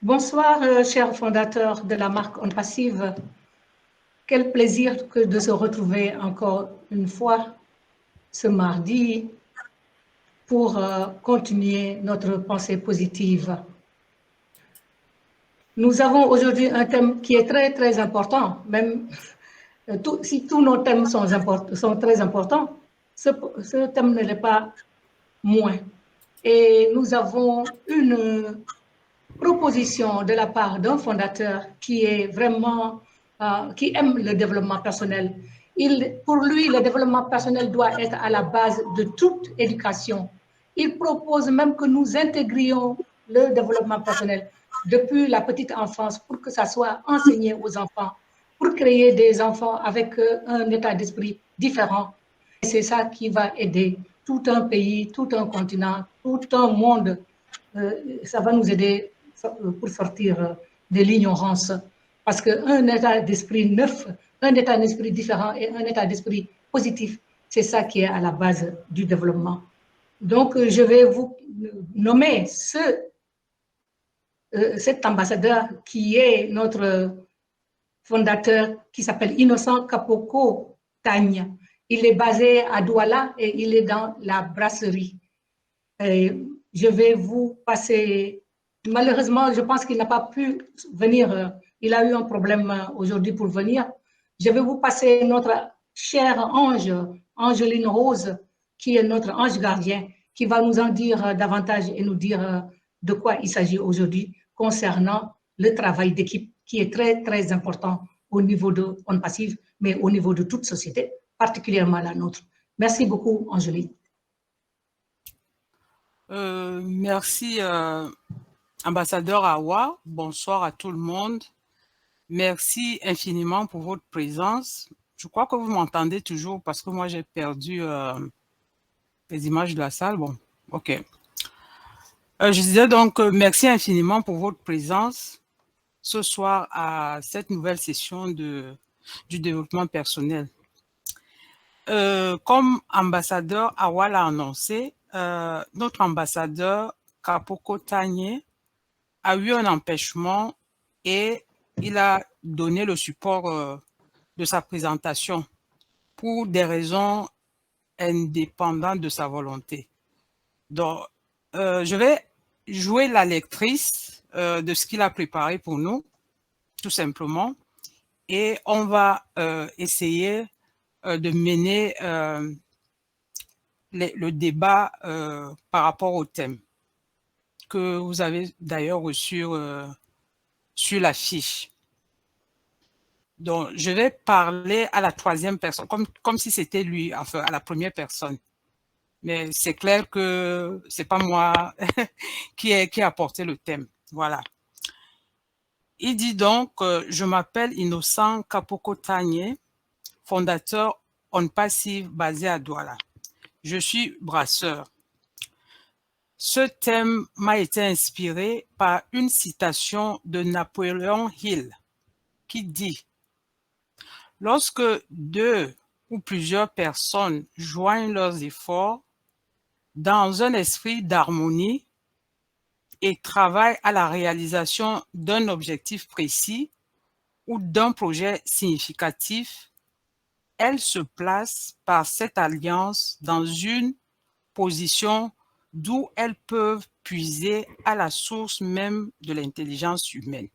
Bonsoir, chers fondateurs de la marque On Passive. Quel plaisir que de se retrouver encore une fois ce mardi pour continuer notre pensée positive. Nous avons aujourd'hui un thème qui est très, très important. Même si tous nos thèmes sont très importants, ce thème ne l'est pas moins. Et nous avons une proposition de la part d'un fondateur qui est vraiment, qui aime le développement personnel. Pour lui, le développement personnel doit être à la base de toute éducation. Il propose même que nous intégrions le développement personnel depuis la petite enfance pour que ça soit enseigné aux enfants, pour créer des enfants avec un état d'esprit différent. Et c'est ça qui va aider tout un pays, tout un continent, tout un monde. Ça va nous aider pour sortir de l'ignorance. Parce qu'un état d'esprit neuf, un état d'esprit différent et un état d'esprit positif, c'est ça qui est à la base du développement. Donc, je vais vous nommer cet ambassadeur qui est notre fondateur, qui s'appelle Innocent Kapoko Tagne. Il est basé à Douala et il est dans la brasserie. Et je vais vous passer. Malheureusement, je pense qu'il n'a pas pu venir. Il a eu un problème aujourd'hui pour venir. Je vais vous passer notre chère ange, Angeline Rose, qui est notre ange gardien, qui va nous en dire davantage et nous dire de quoi il s'agit aujourd'hui concernant le travail d'équipe, qui est très, très important au niveau de On Passive, mais au niveau de toute société, particulièrement la nôtre. Merci beaucoup, Angeline. Merci, ambassadeur Awa. Bonsoir à tout le monde. Merci infiniment pour votre présence. Je crois que vous m'entendez toujours parce que moi, j'ai perdu les images de la salle. Bon, OK. Je disais donc merci infiniment pour votre présence ce soir à cette nouvelle session du développement personnel. Comme ambassadeur Awa l'a annoncé, notre ambassadeur Kapoko Tagne a eu un empêchement et il a donné le support de sa présentation pour des raisons indépendantes de sa volonté. Donc, je vais jouer la lectrice de ce qu'il a préparé pour nous, tout simplement, et on va essayer de mener le débat par rapport au thème que vous avez d'ailleurs reçu sur la fiche. Donc, je vais parler à la troisième personne, comme si c'était lui, enfin, à la première personne. Mais c'est clair que c'est pas moi qui ai apporté le thème. Voilà. Il dit donc, je m'appelle Innocent Kapoko Tagne, fondateur On Passive basé à Douala. Je suis brasseur. Ce thème m'a été inspiré par une citation de Napoléon Hill qui dit « Lorsque deux ou plusieurs personnes joignent leurs efforts dans un esprit d'harmonie et travaillent à la réalisation d'un objectif précis ou d'un projet significatif, elles se placent par cette alliance dans une position d'où elles peuvent puiser à la source même de l'intelligence humaine. »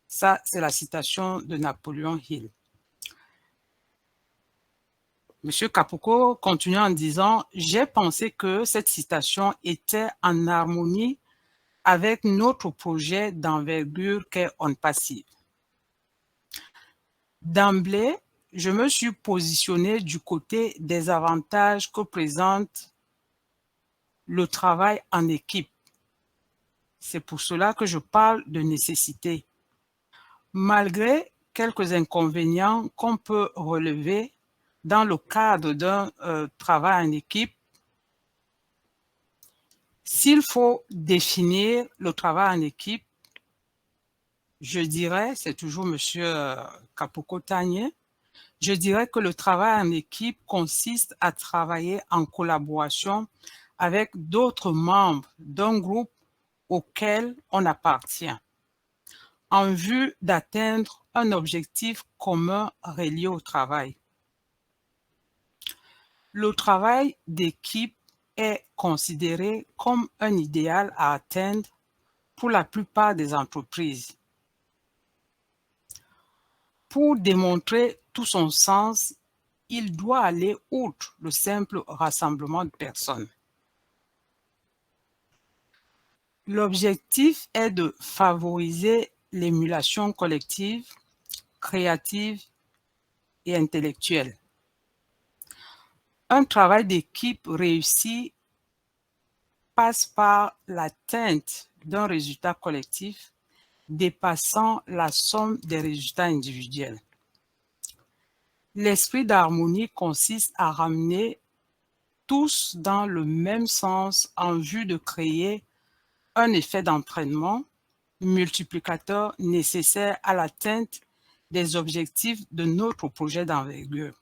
Ça, c'est la citation de Napoléon Hill. Monsieur Kapoko continue en disant « J'ai pensé que cette citation était en harmonie avec notre projet d'envergure qu'est On Passive. D'emblée, je me suis positionné du côté des avantages que présente le travail en équipe. C'est pour cela que je parle de nécessité. Malgré quelques inconvénients qu'on peut relever dans le cadre d'un travail en équipe, s'il faut définir le travail en équipe, je dirais, c'est toujours monsieur Kapoko Tagne, je dirais que le travail en équipe consiste à travailler en collaboration avec d'autres membres d'un groupe auquel on appartient. en vue d'atteindre un objectif commun relié au travail. Le travail d'équipe est considéré comme un idéal à atteindre pour la plupart des entreprises. Pour démontrer tout son sens, il doit aller outre le simple rassemblement de personnes. L'objectif est de favoriser l'émulation collective, créative et intellectuelle. Un travail d'équipe réussi passe par l'atteinte d'un résultat collectif dépassant la somme des résultats individuels. L'esprit d'harmonie consiste à ramener tous dans le même sens en vue de créer un effet d'entraînement multiplicateur nécessaire à l'atteinte des objectifs de notre projet d'envergure.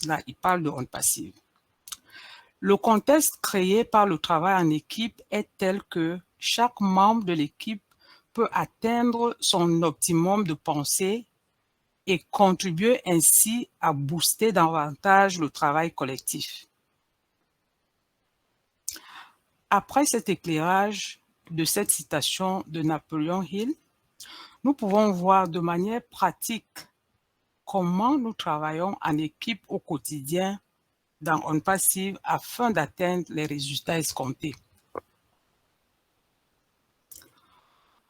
Là, il parle de onde passive. Le contexte créé par le travail en équipe est tel que chaque membre de l'équipe peut atteindre son optimum de pensée et contribuer ainsi à booster davantage le travail collectif. Après cet éclairage de cette citation de Napoléon Hill, nous pouvons voir de manière pratique comment nous travaillons en équipe au quotidien dans onde passive afin d'atteindre les résultats escomptés.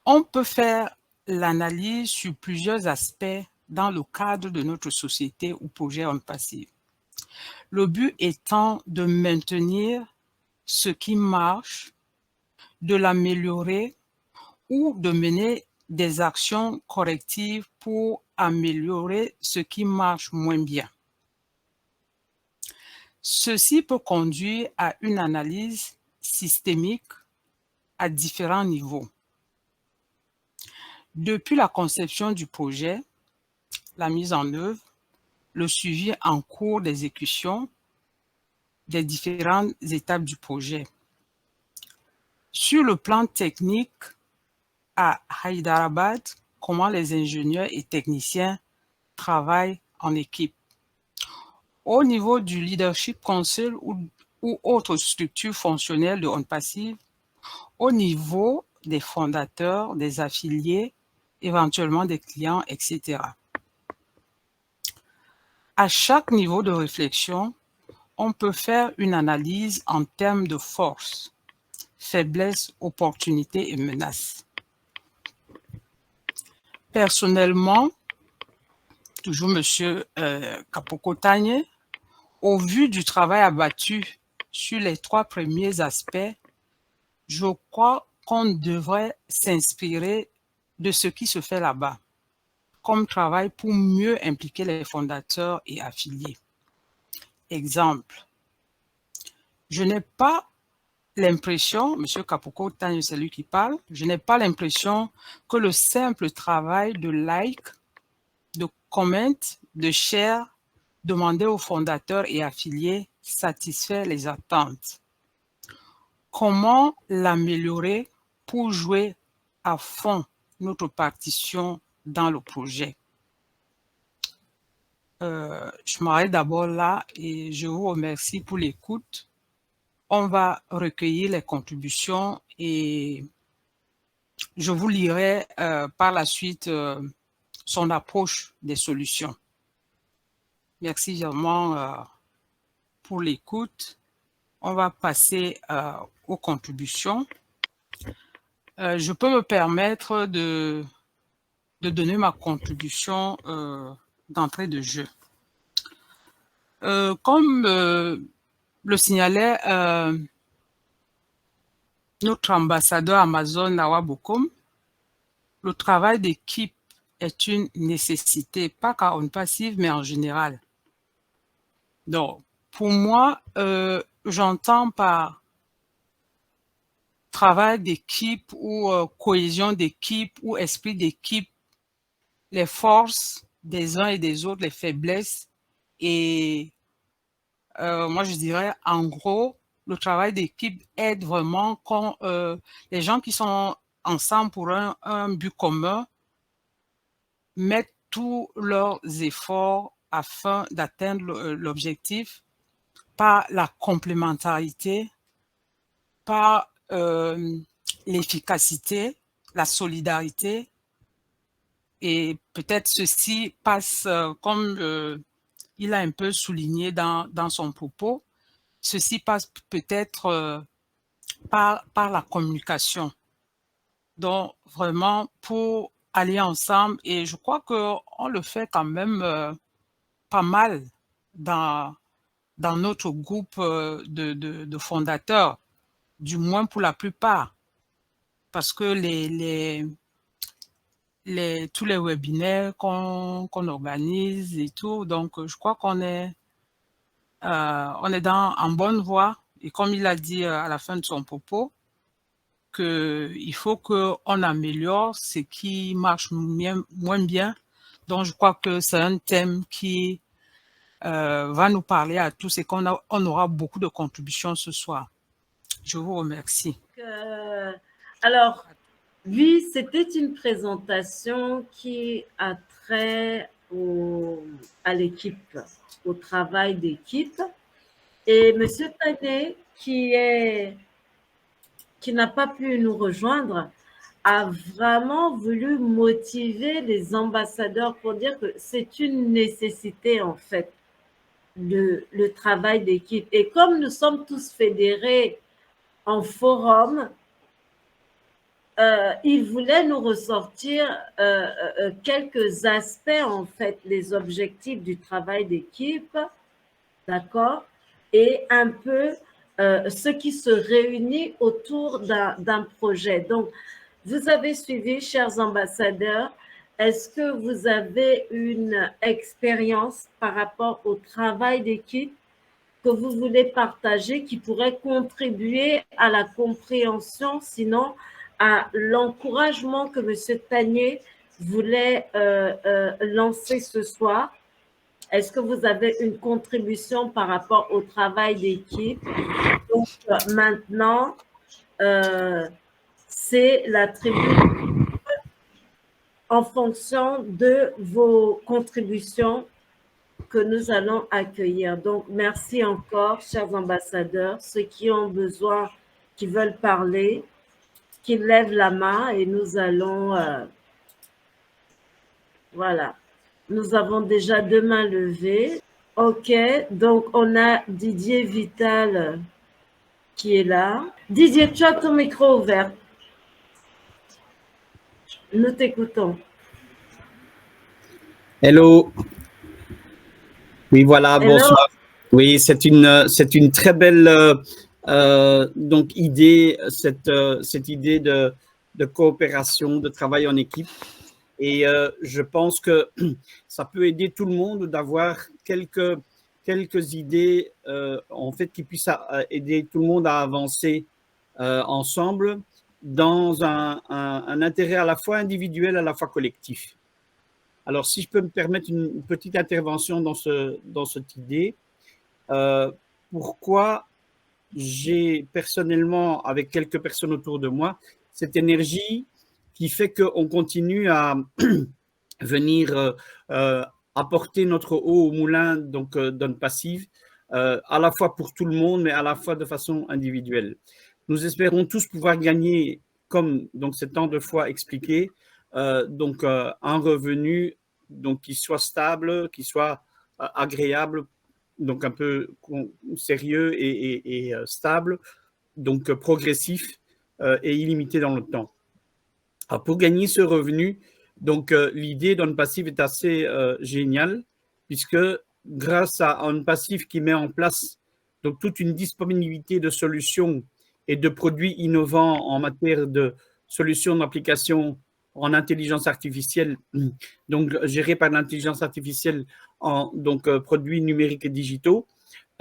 On peut faire l'analyse sur plusieurs aspects dans le cadre de notre société ou projet onde passive. Le but étant de maintenir ce qui marche, de l'améliorer ou de mener des actions correctives pour améliorer ce qui marche moins bien. Ceci peut conduire à une analyse systémique à différents niveaux. Depuis la conception du projet, la mise en œuvre, le suivi en cours d'exécution des différentes étapes du projet. Sur le plan technique, à Hyderabad, comment les ingénieurs et techniciens travaillent en équipe. Au niveau du Leadership Council ou autre structure fonctionnelle de onde passive, au niveau des fondateurs, des affiliés, éventuellement des clients, etc. À chaque niveau de réflexion, on peut faire une analyse en termes de force, faiblesse, opportunités et menaces. Personnellement, toujours M. Kapoko-Tagne, au vu du travail abattu sur les 3 premiers aspects, je crois qu'on devrait s'inspirer de ce qui se fait là-bas comme travail pour mieux impliquer les fondateurs et affiliés. Exemple, je n'ai pas l'impression, M. Kapoko-Tagne, c'est lui qui parle, je n'ai pas l'impression que le simple travail de like, de comment, de share, demander aux fondateurs et affiliés satisfait les attentes. Comment l'améliorer pour jouer à fond notre partition dans le projet? Je m'arrête d'abord là et je vous remercie pour l'écoute. On va recueillir les contributions et je vous lirai par la suite son approche des solutions. Merci vraiment pour l'écoute. On va passer aux contributions. Je peux me permettre de donner ma contribution d'entrée de jeu. Comme le signalait notre ambassadeur Amazon, Nawa Bokom, le travail d'équipe est une nécessité, pas qu'à onde passive, mais en général. Donc, pour moi, j'entends par travail d'équipe ou cohésion d'équipe ou esprit d'équipe, les forces des uns et des autres, les faiblesses et moi je dirais en gros, le travail d'équipe aide vraiment quand les gens qui sont ensemble pour un but commun mettent tous leurs efforts afin d'atteindre l'objectif par la complémentarité, par l'efficacité, la solidarité. Et peut-être ceci passe, comme il a un peu souligné dans son propos, ceci passe peut-être par la communication. Donc, vraiment, pour aller ensemble, et je crois qu'on le fait quand même pas mal dans notre groupe de fondateurs, du moins pour la plupart, parce que tous les webinaires qu'on organise et tout, donc je crois qu'on est en bonne voie. Et comme il a dit à la fin de son propos, qu'il faut qu'on améliore ce qui marche moins bien. Donc, je crois que c'est un thème qui va nous parler à tous et qu'on aura beaucoup de contributions ce soir. Je vous remercie. Alors, oui, c'était une présentation qui a trait à l'équipe, au travail d'équipe. Et M. Tané, qui n'a pas pu nous rejoindre, a vraiment voulu motiver les ambassadeurs pour dire que c'est une nécessité, en fait, le travail d'équipe. Et comme nous sommes tous fédérés en forum, il voulait nous ressortir quelques aspects, en fait, les objectifs du travail d'équipe, d'accord, et un peu ce qui se réunit autour d'un projet. Donc, vous avez suivi, chers ambassadeurs, est-ce que vous avez une expérience par rapport au travail d'équipe que vous voulez partager qui pourrait contribuer à la compréhension, sinon à l'encouragement que M. Tanier voulait lancer ce soir? Est-ce que vous avez une contribution par rapport au travail d'équipe? Donc, maintenant, c'est la tribune en fonction de vos contributions que nous allons accueillir. Donc, merci encore, chers ambassadeurs. Ceux qui ont besoin, qui veulent parler, qui lèvent la main et nous allons... voilà. Nous avons déjà 2 mains levées. OK. Donc, on a Didier Vital qui est là. Didier, tu as ton micro ouvert. Nous t'écoutons. Hello. Oui, voilà, Hello. bonsoir. Oui, c'est une très belle donc idée, cette idée de coopération, de travail en équipe. Et je pense que ça peut aider tout le monde d'avoir quelques idées, en fait, qui puissent aider tout le monde à avancer ensemble dans un intérêt à la fois individuel, à la fois collectif. Alors, si je peux me permettre une petite intervention dans cette idée, pourquoi j'ai personnellement, avec quelques personnes autour de moi, cette énergie qui fait qu'on continue à venir apporter notre eau au moulin donc Donne Passive, à la fois pour tout le monde, mais à la fois de façon individuelle. Nous espérons tous pouvoir gagner, comme donc c'est tant de fois expliqué, donc un revenu donc qui soit stable, qui soit agréable, donc un peu sérieux et stable, donc progressif et illimité dans le temps. Alors, pour gagner ce revenu, donc l'idée d'On Passive est assez géniale, puisque grâce à On Passive qui met en place donc toute une disponibilité de solutions et de produits innovants en matière de solutions d'application en intelligence artificielle, donc gérés par l'intelligence artificielle en produits numériques et digitaux.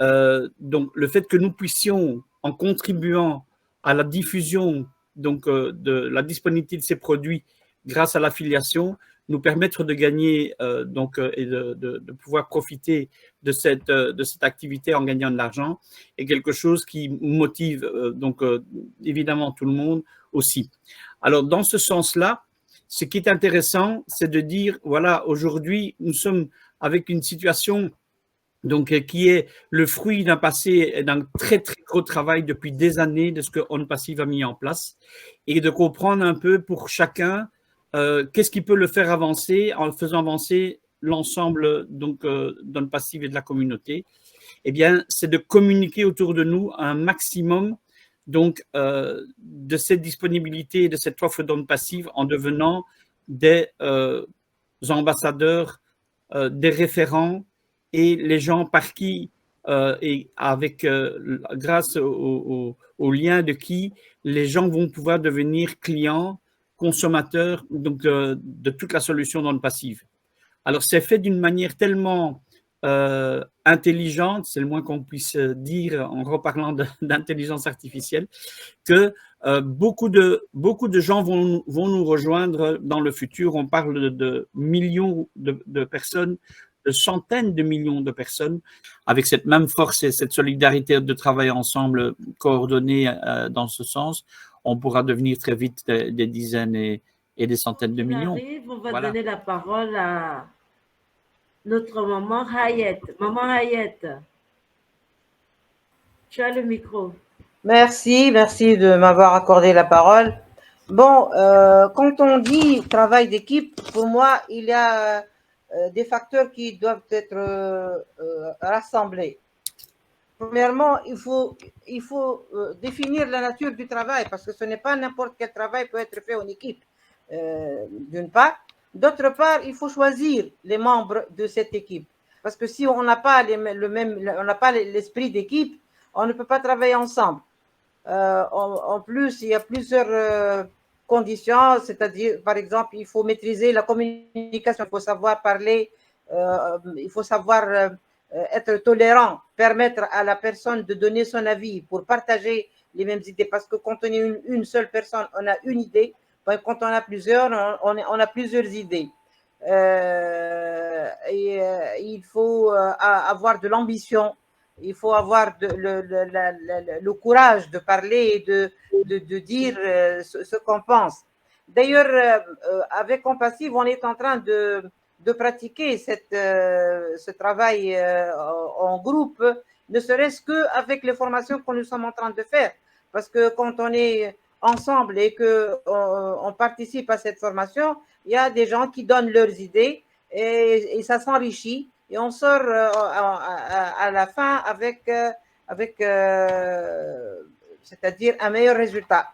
Donc le fait que nous puissions, en contribuant à la diffusion donc de la disponibilité de ces produits grâce à l'affiliation, nous permettre de gagner et de pouvoir profiter de cette activité en gagnant de l'argent, est quelque chose qui motive évidemment tout le monde aussi. Alors dans ce sens-là, ce qui est intéressant, c'est de dire, voilà, aujourd'hui, nous sommes avec une situation donc, qui est le fruit d'un passé, d'un très, très gros travail depuis des années de ce que On Passive a mis en place et de comprendre un peu pour chacun qu'est-ce qui peut le faire avancer en faisant avancer l'ensemble donc d'On Passive et de la communauté. Eh bien, c'est de communiquer autour de nous un maximum donc de cette disponibilité et de cette offre d'On Passive en devenant des ambassadeurs, des référents et les gens par qui et avec grâce au lien de qui les gens vont pouvoir devenir clients, consommateurs donc de toute la solution d'On Passive. Alors, c'est fait d'une manière tellement intelligente, c'est le moins qu'on puisse dire en reparlant d'intelligence artificielle, que beaucoup de gens vont nous rejoindre dans le futur. On parle de millions de personnes, de centaines de millions de personnes, avec cette même force et cette solidarité de travail ensemble coordonnée dans ce sens. On pourra devenir très vite des dizaines et des centaines de millions. On va donner la parole à notre maman Hayet. Maman Hayet, tu as le micro. Merci de m'avoir accordé la parole. Bon, quand on dit travail d'équipe, pour moi, il y a des facteurs qui doivent être rassemblés. Premièrement, il faut définir la nature du travail, parce que ce n'est pas n'importe quel travail peut être fait en équipe, d'une part. D'autre part, il faut choisir les membres de cette équipe. Parce que si on n'a pas l'esprit d'équipe, on ne peut pas travailler ensemble. En plus, il y a plusieurs conditions, c'est-à-dire, par exemple, il faut maîtriser la communication, il faut savoir parler, il faut savoir être tolérant, permettre à la personne de donner son avis pour partager les mêmes idées. Parce que quand on est une seule personne, on a une idée. Quand on a plusieurs, on a plusieurs idées. Il faut avoir de l'ambition, il faut avoir le courage de parler et de dire ce qu'on pense. D'ailleurs, avec On Passive, on est en train de pratiquer ce travail en groupe, ne serait-ce qu'avec les formations que nous sommes en train de faire. Parce que quand on est ensemble et qu'on participe à cette formation, il y a des gens qui donnent leurs idées et ça s'enrichit et on sort à la fin avec c'est-à-dire un meilleur résultat.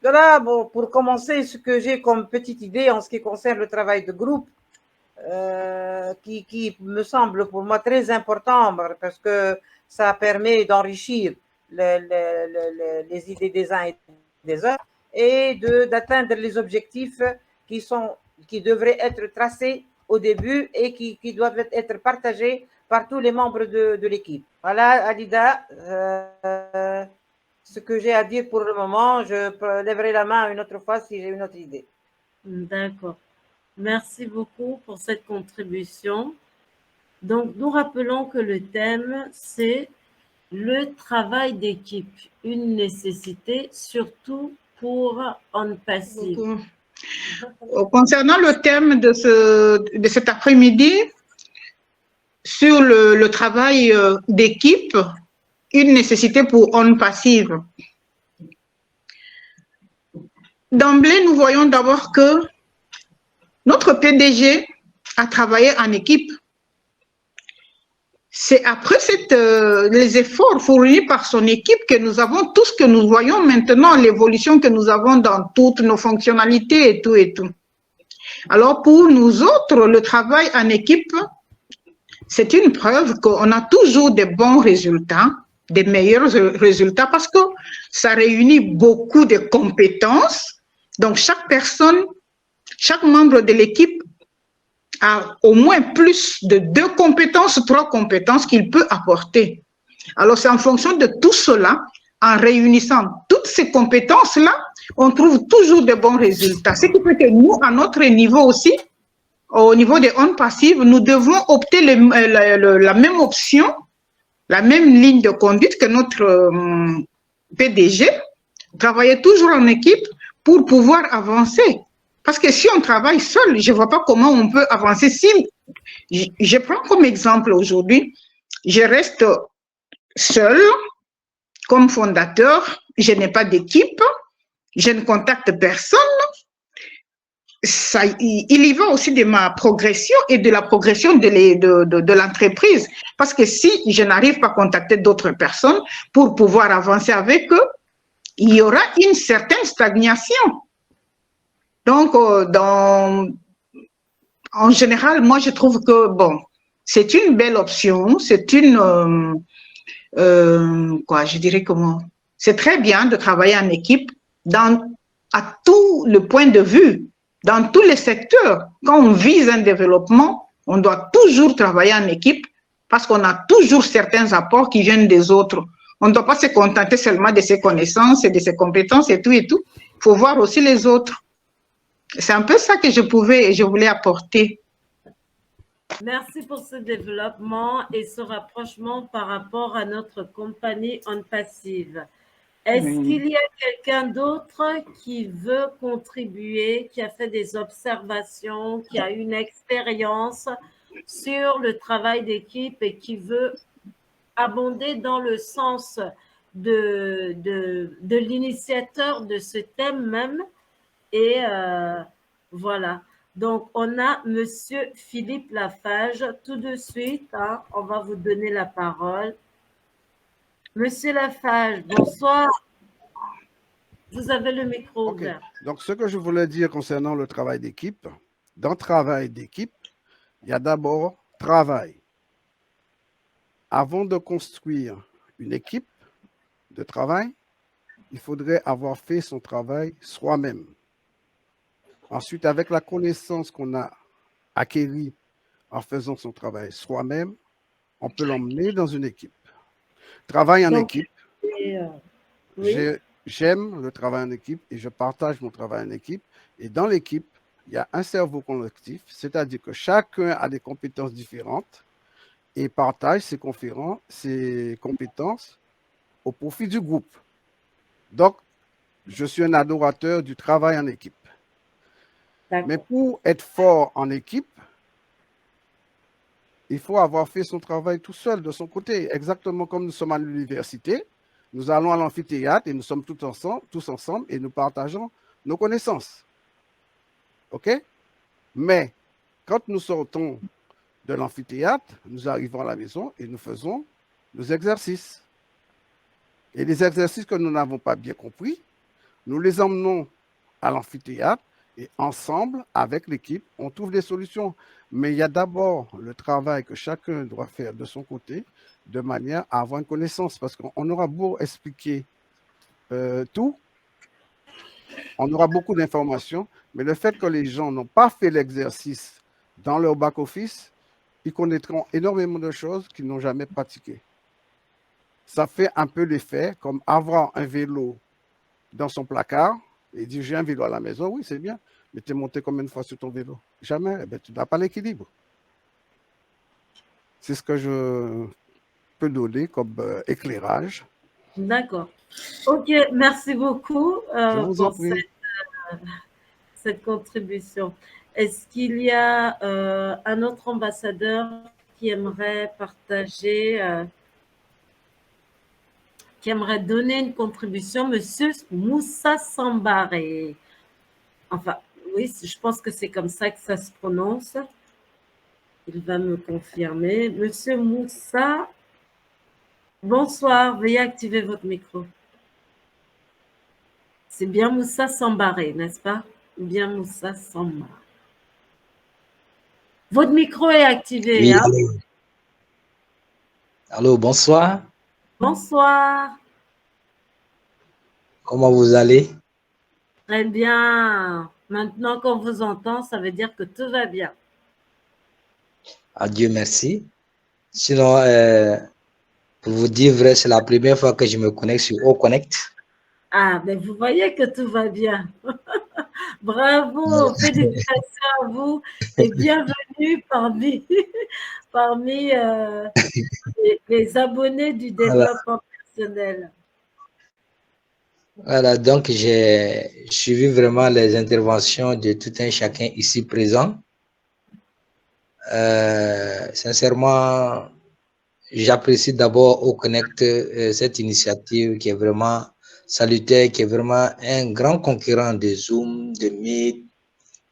Voilà, bon, pour commencer, ce que j'ai comme petite idée en ce qui concerne le travail de groupe, qui me semble pour moi très important parce que ça permet d'enrichir les idées des uns et des autres et d'atteindre les objectifs qui devraient être tracés au début et qui doivent être partagés par tous les membres de l'équipe. Voilà, Alida, ce que j'ai à dire pour le moment. Je lèverai la main une autre fois si j'ai une autre idée. D'accord. Merci beaucoup pour cette contribution. Donc, nous rappelons que le thème, c'est le travail d'équipe, une nécessité, surtout pour On Passive. Concernant le thème de cet après-midi, sur le travail d'équipe, une nécessité pour On Passive. D'emblée, nous voyons d'abord que notre PDG a travaillé en équipe. C'est après les efforts fournis par son équipe que nous avons tout ce que nous voyons maintenant, l'évolution que nous avons dans toutes nos fonctionnalités et tout et tout. Alors pour nous autres, le travail en équipe, c'est une preuve qu'on a toujours des bons résultats, des meilleurs résultats parce que ça réunit beaucoup de compétences. Donc chaque personne, chaque membre de l'équipe a au moins plus de 2 compétences, 3 compétences qu'il peut apporter. Alors, c'est en fonction de tout cela, en réunissant toutes ces compétences-là, on trouve toujours de bons résultats. Ce qui fait que nous, à notre niveau aussi, au niveau des On Passive, nous devons opter la même option, la même ligne de conduite que notre PDG, Travailler toujours en équipe pour pouvoir avancer. Parce que si on travaille seul, je ne vois pas comment on peut avancer. Si je prends comme exemple aujourd'hui, je reste seul comme fondateur, je n'ai pas d'équipe, je ne contacte personne. Ça, il y va aussi de ma progression et de la progression de l'entreprise. Parce que si je n'arrive pas à contacter d'autres personnes pour pouvoir avancer avec eux, il y aura une certaine stagnation. Donc, en général, moi, je trouve que, bon, c'est une belle option, c'est une, je dirais comment, c'est très bien de travailler en équipe à tout le point de vue, dans tous les secteurs. Quand on vise un développement, on doit toujours travailler en équipe parce qu'on a toujours certains apports qui viennent des autres. On ne doit pas se contenter seulement de ses connaissances et de ses compétences et tout et tout. Il faut voir aussi les autres. C'est un peu ça que je voulais apporter. Merci pour ce développement et ce rapprochement par rapport à notre compagnie On Passive. Est-ce qu'il y a quelqu'un d'autre qui veut contribuer, qui a fait des observations, qui a une expérience sur le travail d'équipe et qui veut abonder dans le sens de l'initiateur de ce thème même? Et voilà. Donc, on a Monsieur Philippe Lafage. Tout de suite, hein, on va vous donner la parole. Monsieur Lafage, bonsoir. Vous avez le micro ouvert. Donc, ce que je voulais dire concernant le travail d'équipe, dans travail d'équipe, il y a d'abord travail. Avant de construire une équipe de travail, il faudrait avoir fait son travail soi-même. Ensuite, avec la connaissance qu'on a acquérie en faisant son travail soi-même, on peut l'emmener dans une équipe. Travail en équipe. Oui. J'aime le travail en équipe et je partage mon travail en équipe. Et dans l'équipe, il y a un cerveau collectif, c'est-à-dire que chacun a des compétences différentes et partage ses compétences au profit du groupe. Donc, je suis un adorateur du travail en équipe. Mais pour être fort en équipe, il faut avoir fait son travail tout seul, de son côté. Exactement comme nous sommes à l'université, nous allons à l'amphithéâtre et nous sommes tous ensemble et nous partageons nos connaissances. OK? Mais quand nous sortons de l'amphithéâtre, nous arrivons à la maison et nous faisons nos exercices. Et les exercices que nous n'avons pas bien compris, nous les emmenons à l'amphithéâtre et ensemble, avec l'équipe, on trouve des solutions. Mais il y a d'abord le travail que chacun doit faire de son côté, de manière à avoir une connaissance. Parce qu'on aura beau expliquer tout, on aura beaucoup d'informations, mais le fait que les gens n'ont pas fait l'exercice dans leur back-office, ils connaîtront énormément de choses qu'ils n'ont jamais pratiquées. Ça fait un peu l'effet comme avoir un vélo dans son placard et dire j'ai un vélo à la maison, oui c'est bien, mais tu es monté combien de fois sur ton vélo? Jamais, eh bien, tu n'as pas l'équilibre. C'est ce que je peux donner comme éclairage. D'accord. Ok, merci beaucoup pour cette contribution. Est-ce qu'il y a un autre ambassadeur qui aimerait partager, qui aimerait donner une contribution? Monsieur Moussa Sambaré. Enfin, oui, je pense que c'est comme ça que ça se prononce. Il va me confirmer. Monsieur Moussa, bonsoir. Veuillez activer votre micro. C'est bien Moussa Sambaré, n'est-ce pas? Ou bien Moussa Samba. Votre micro est activé. Oui, hein? Allô, bonsoir. Bonsoir. Comment vous allez? Très bien. Maintenant qu'on vous entend, ça veut dire que tout va bien. Dieu merci. Sinon, pour vous dire vrai, c'est la première fois que je me connecte sur OConnect. Ah, mais vous voyez que tout va bien. Bravo, félicitations à vous et bienvenue parmi les abonnés du développement personnel. Voilà, donc j'ai suivi vraiment les interventions de tout un chacun ici présent. Sincèrement, j'apprécie d'abord au Connect cette initiative qui est vraiment salutaire, qui est vraiment un grand concurrent de Zoom, de Meet,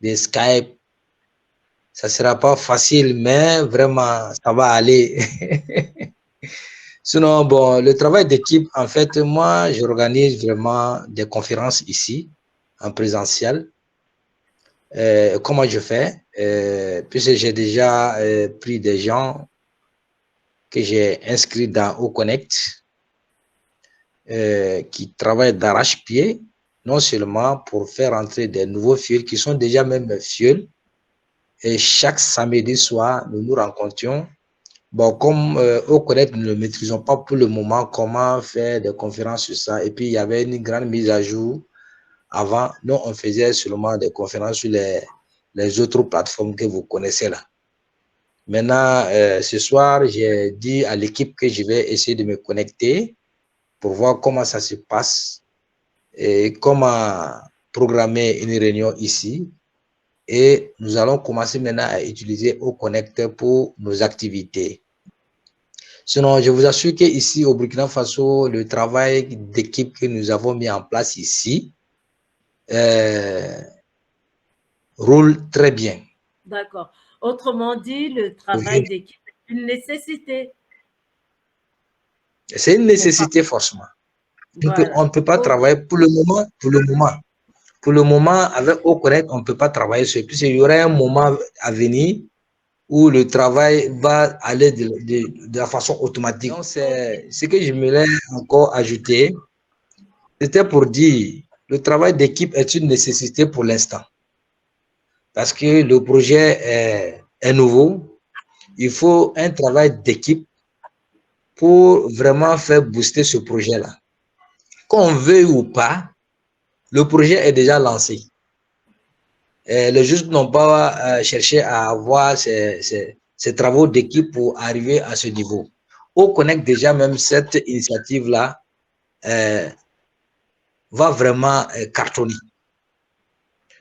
de Skype. Ça sera pas facile, mais vraiment, ça va aller. Sinon, bon, le travail d'équipe, en fait, moi, j'organise vraiment des conférences ici, en présentiel. Comment je fais? Puisque j'ai déjà pris des gens que j'ai inscrits dans OConnect, qui travaillent d'arrache-pied, non seulement pour faire entrer des nouveaux fioles qui sont déjà même fioles. Et chaque samedi soir, nous nous rencontrions. Bon, comme au collège, nous ne maîtrisons pas pour le moment comment faire des conférences sur ça. Et puis, il y avait une grande mise à jour. Avant, nous, on faisait seulement des conférences sur les autres plateformes que vous connaissez là. Maintenant, ce soir, j'ai dit à l'équipe que je vais essayer de me connecter pour voir comment ça se passe et comment programmer une réunion ici. Et nous allons commencer maintenant à utiliser OConnect pour nos activités. Sinon, je vous assure qu'ici au Burkina Faso, le travail d'équipe que nous avons mis en place ici roule très bien. D'accord. Autrement dit, le travail d'équipe est une nécessité. C'est une nécessité forcément. Voilà. On ne peut pas travailler pour le moment. Pour le moment, avec OConnect, on ne peut pas travailler sur. Puisqu'il y aura un moment à venir où le travail va aller de la façon automatique. Donc, c'est ce que je voulais encore ajouter. C'était pour dire, le travail d'équipe est une nécessité pour l'instant. Parce que le projet est nouveau. Il faut un travail d'équipe pour vraiment faire booster ce projet-là. Qu'on veuille ou pas, le projet est déjà lancé. Les justes n'ont pas cherché à avoir ces travaux d'équipe pour arriver à ce niveau. On connecte déjà même cette initiative-là va vraiment cartonner.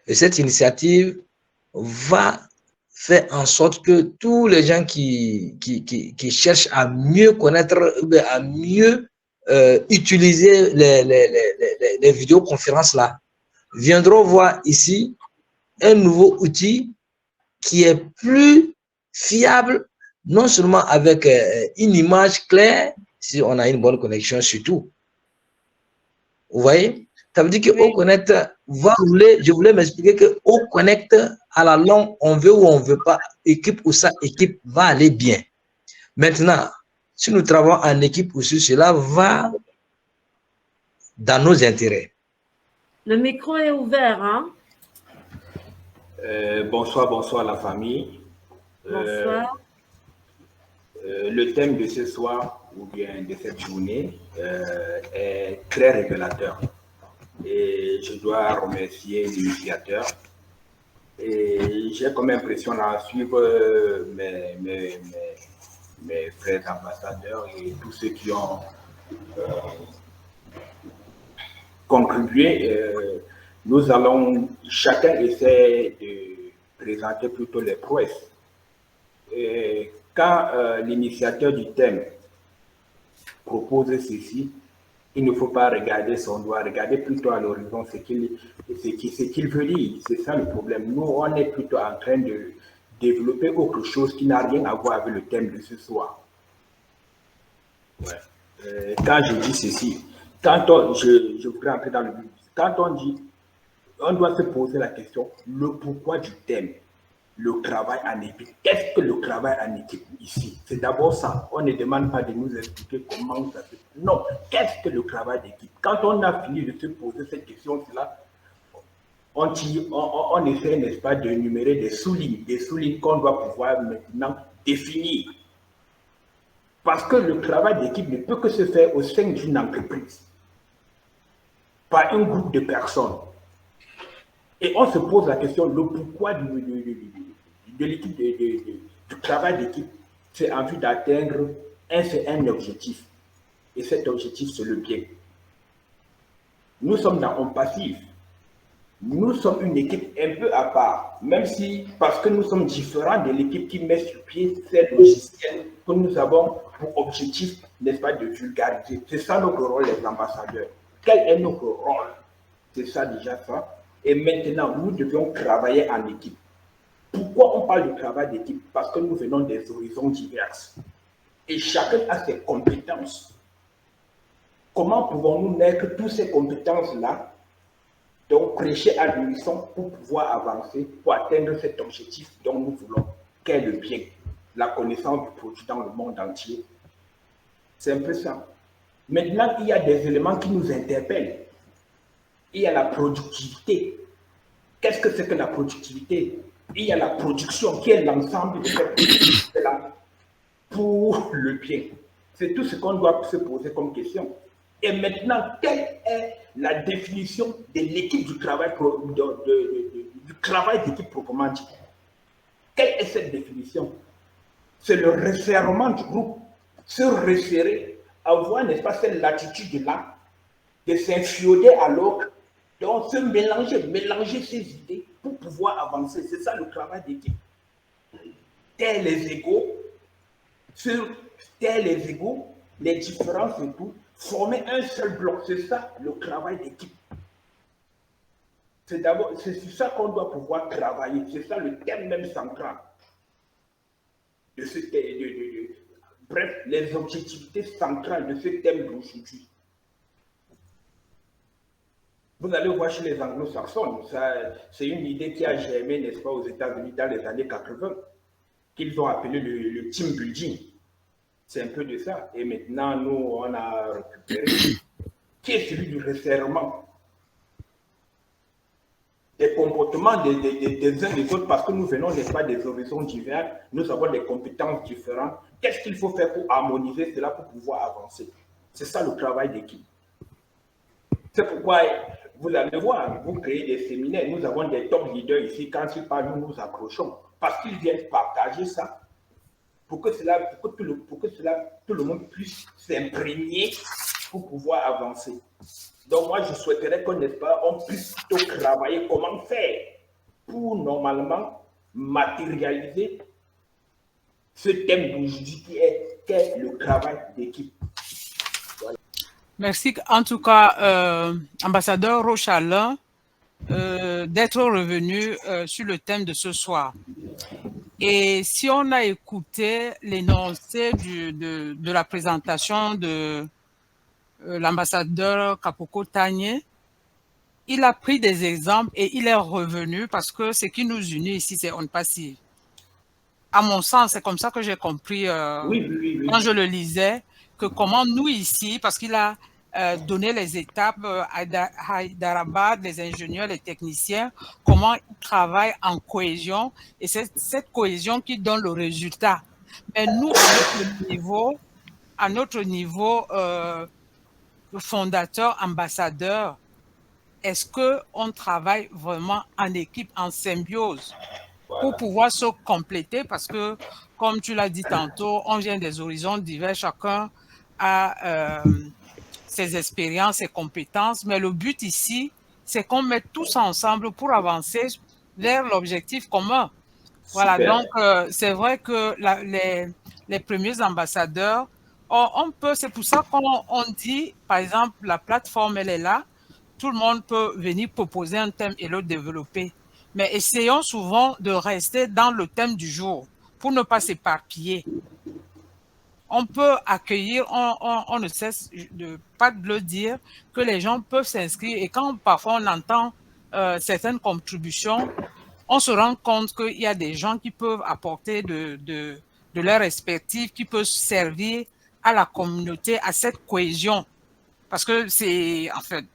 Et cette initiative va faire en sorte que tous les gens qui cherchent à mieux connaître, à mieux utiliser les vidéoconférences là, viendront voir ici un nouveau outil qui est plus fiable, non seulement avec une image claire, si on a une bonne connexion surtout. Vous voyez? Ça veut dire que OConnect va rouler. Je voulais m'expliquer que OConnect, à la longue, on veut ou on ne veut pas, équipe ou ça, équipe va aller bien. Maintenant, si nous travaillons en équipe aussi, cela va dans nos intérêts. Le micro est ouvert, hein? Bonsoir la famille. Bonsoir. Le thème de ce soir, ou bien de cette journée, est très révélateur. Et je dois remercier l'initiateur. Et j'ai comme impression à suivre mes frères ambassadeurs et tous ceux qui ont contribué. Nous allons, chacun essaie de présenter plutôt les prouesses. Et quand l'initiateur du thème propose ceci, il ne faut pas regarder son doigt, regarder plutôt à l'horizon ce qu'il veut dire. C'est ça le problème. Nous, on est plutôt en train de développer autre chose qui n'a rien à voir avec le thème de ce soir. Ouais. Quand je dis ceci, je voudrais entrer dans le but. Quand on dit, on doit se poser la question, le pourquoi du thème, le travail en équipe. Qu'est-ce que le travail en équipe ici? C'est d'abord ça. On ne demande pas de nous expliquer comment ça se fait. Non, qu'est-ce que le travail d'équipe? Quand on a fini de se poser cette question-là, on essaie, n'est-ce pas, d'énumérer des sous-lignes qu'on doit pouvoir maintenant définir. Parce que le travail d'équipe ne peut que se faire au sein d'une entreprise, par un groupe de personnes. Et on se pose la question, le pourquoi de l'équipe, du travail d'équipe, c'est en vue d'atteindre un objectif. Et cet objectif, c'est le bien. Nous sommes en passif. Nous sommes une équipe un peu à part, même si, parce que nous sommes différents de l'équipe qui met sur pied ces logiciels que nous avons pour objectif, n'est-ce pas, de vulgariser. C'est ça notre rôle, les ambassadeurs. Quel est notre rôle? C'est ça déjà ça. Et maintenant, nous devons travailler en équipe. Pourquoi on parle de travail d'équipe? Parce que nous venons des horizons divers. Et chacun a ses compétences. Comment pouvons-nous mettre toutes ces compétences-là, donc prêcher à l'unisson pour pouvoir avancer, pour atteindre cet objectif dont nous voulons, qu'est le bien, la connaissance du produit dans le monde entier? C'est un peu ça. Maintenant, il y a des éléments qui nous interpellent. Il y a la productivité. Qu'est-ce que c'est que la productivité? Il y a la production qui est l'ensemble de cette productivité-là pour le bien. C'est tout ce qu'on doit se poser comme question. Et maintenant, quelle est la définition de l'équipe du travail, du travail d'équipe proprement dit? Quelle est cette définition? C'est le resserrement du groupe, se resserrer, avoir, n'est-ce pas, cette latitude-là, de s'infioder à l'autre, donc se mélanger ses idées pour pouvoir avancer. C'est ça le travail d'équipe. Taire les égos, les différences et tout, former un seul bloc. C'est ça le travail d'équipe. C'est sur ça qu'on doit pouvoir travailler. C'est ça le thème même central de ce thème. Bref, les objectivités centrales de ce thème d'aujourd'hui. Vous allez voir chez les anglo-saxons, c'est une idée qui a germé, n'est-ce pas, aux États-Unis dans les années 80, qu'ils ont appelé le team building. C'est un peu de ça. Et maintenant, nous, on a récupéré, qui est celui du resserrement. Des comportements des uns et des autres, parce que nous venons, n'est-ce pas, des horizons divers, nous avons des compétences différentes. Qu'est-ce qu'il faut faire pour harmoniser cela, pour pouvoir avancer? C'est ça le travail d'équipe. C'est pourquoi vous allez voir, vous créez des séminaires, nous avons des top leaders ici, quand ils parlent, nous nous accrochons, parce qu'ils viennent partager ça, pour que tout le monde puisse s'imprégner pour pouvoir avancer. Donc moi, je souhaiterais qu'on, n'est-ce pas, on puisse plutôt travailler comment faire pour normalement matérialiser ce thème d'aujourd'hui qui est le travail d'équipe. Voilà. Merci en tout cas, ambassadeur Roche-Alain, d'être revenu sur le thème de ce soir. Et si on a écouté l'énoncé de la présentation de l'ambassadeur Kapoko Tagné, il a pris des exemples et il est revenu parce que ce qui nous unit ici, c'est on ne passe. À mon sens, c'est comme ça que j'ai compris Oui. quand je le lisais, que comment nous ici, parce qu'il a donné les étapes à Hyderabad, les ingénieurs, les techniciens, comment ils travaillent en cohésion, et c'est cette cohésion qui donne le résultat. Mais nous, à notre niveau fondateur, ambassadeur, est-ce qu'on travaille vraiment en équipe, en symbiose, pour pouvoir se compléter? Parce que, comme tu l'as dit tantôt, on vient des horizons divers, chacun a ses expériences, ses compétences, mais le but ici, c'est qu'on mette tous ensemble pour avancer vers l'objectif commun. Voilà, super. Donc c'est vrai que les premiers ambassadeurs, on peut, c'est pour ça qu'on dit, par exemple, la plateforme, elle est là, tout le monde peut venir proposer un thème et le développer. Mais essayons souvent de rester dans le thème du jour pour ne pas s'éparpiller. On peut accueillir, on ne cesse pas de le dire, que les gens peuvent s'inscrire. Et quand parfois on entend certaines contributions, on se rend compte qu'il y a des gens qui peuvent apporter de leur expertise, qui peuvent servir à la communauté, à cette cohésion. Parce que c'est, en fait,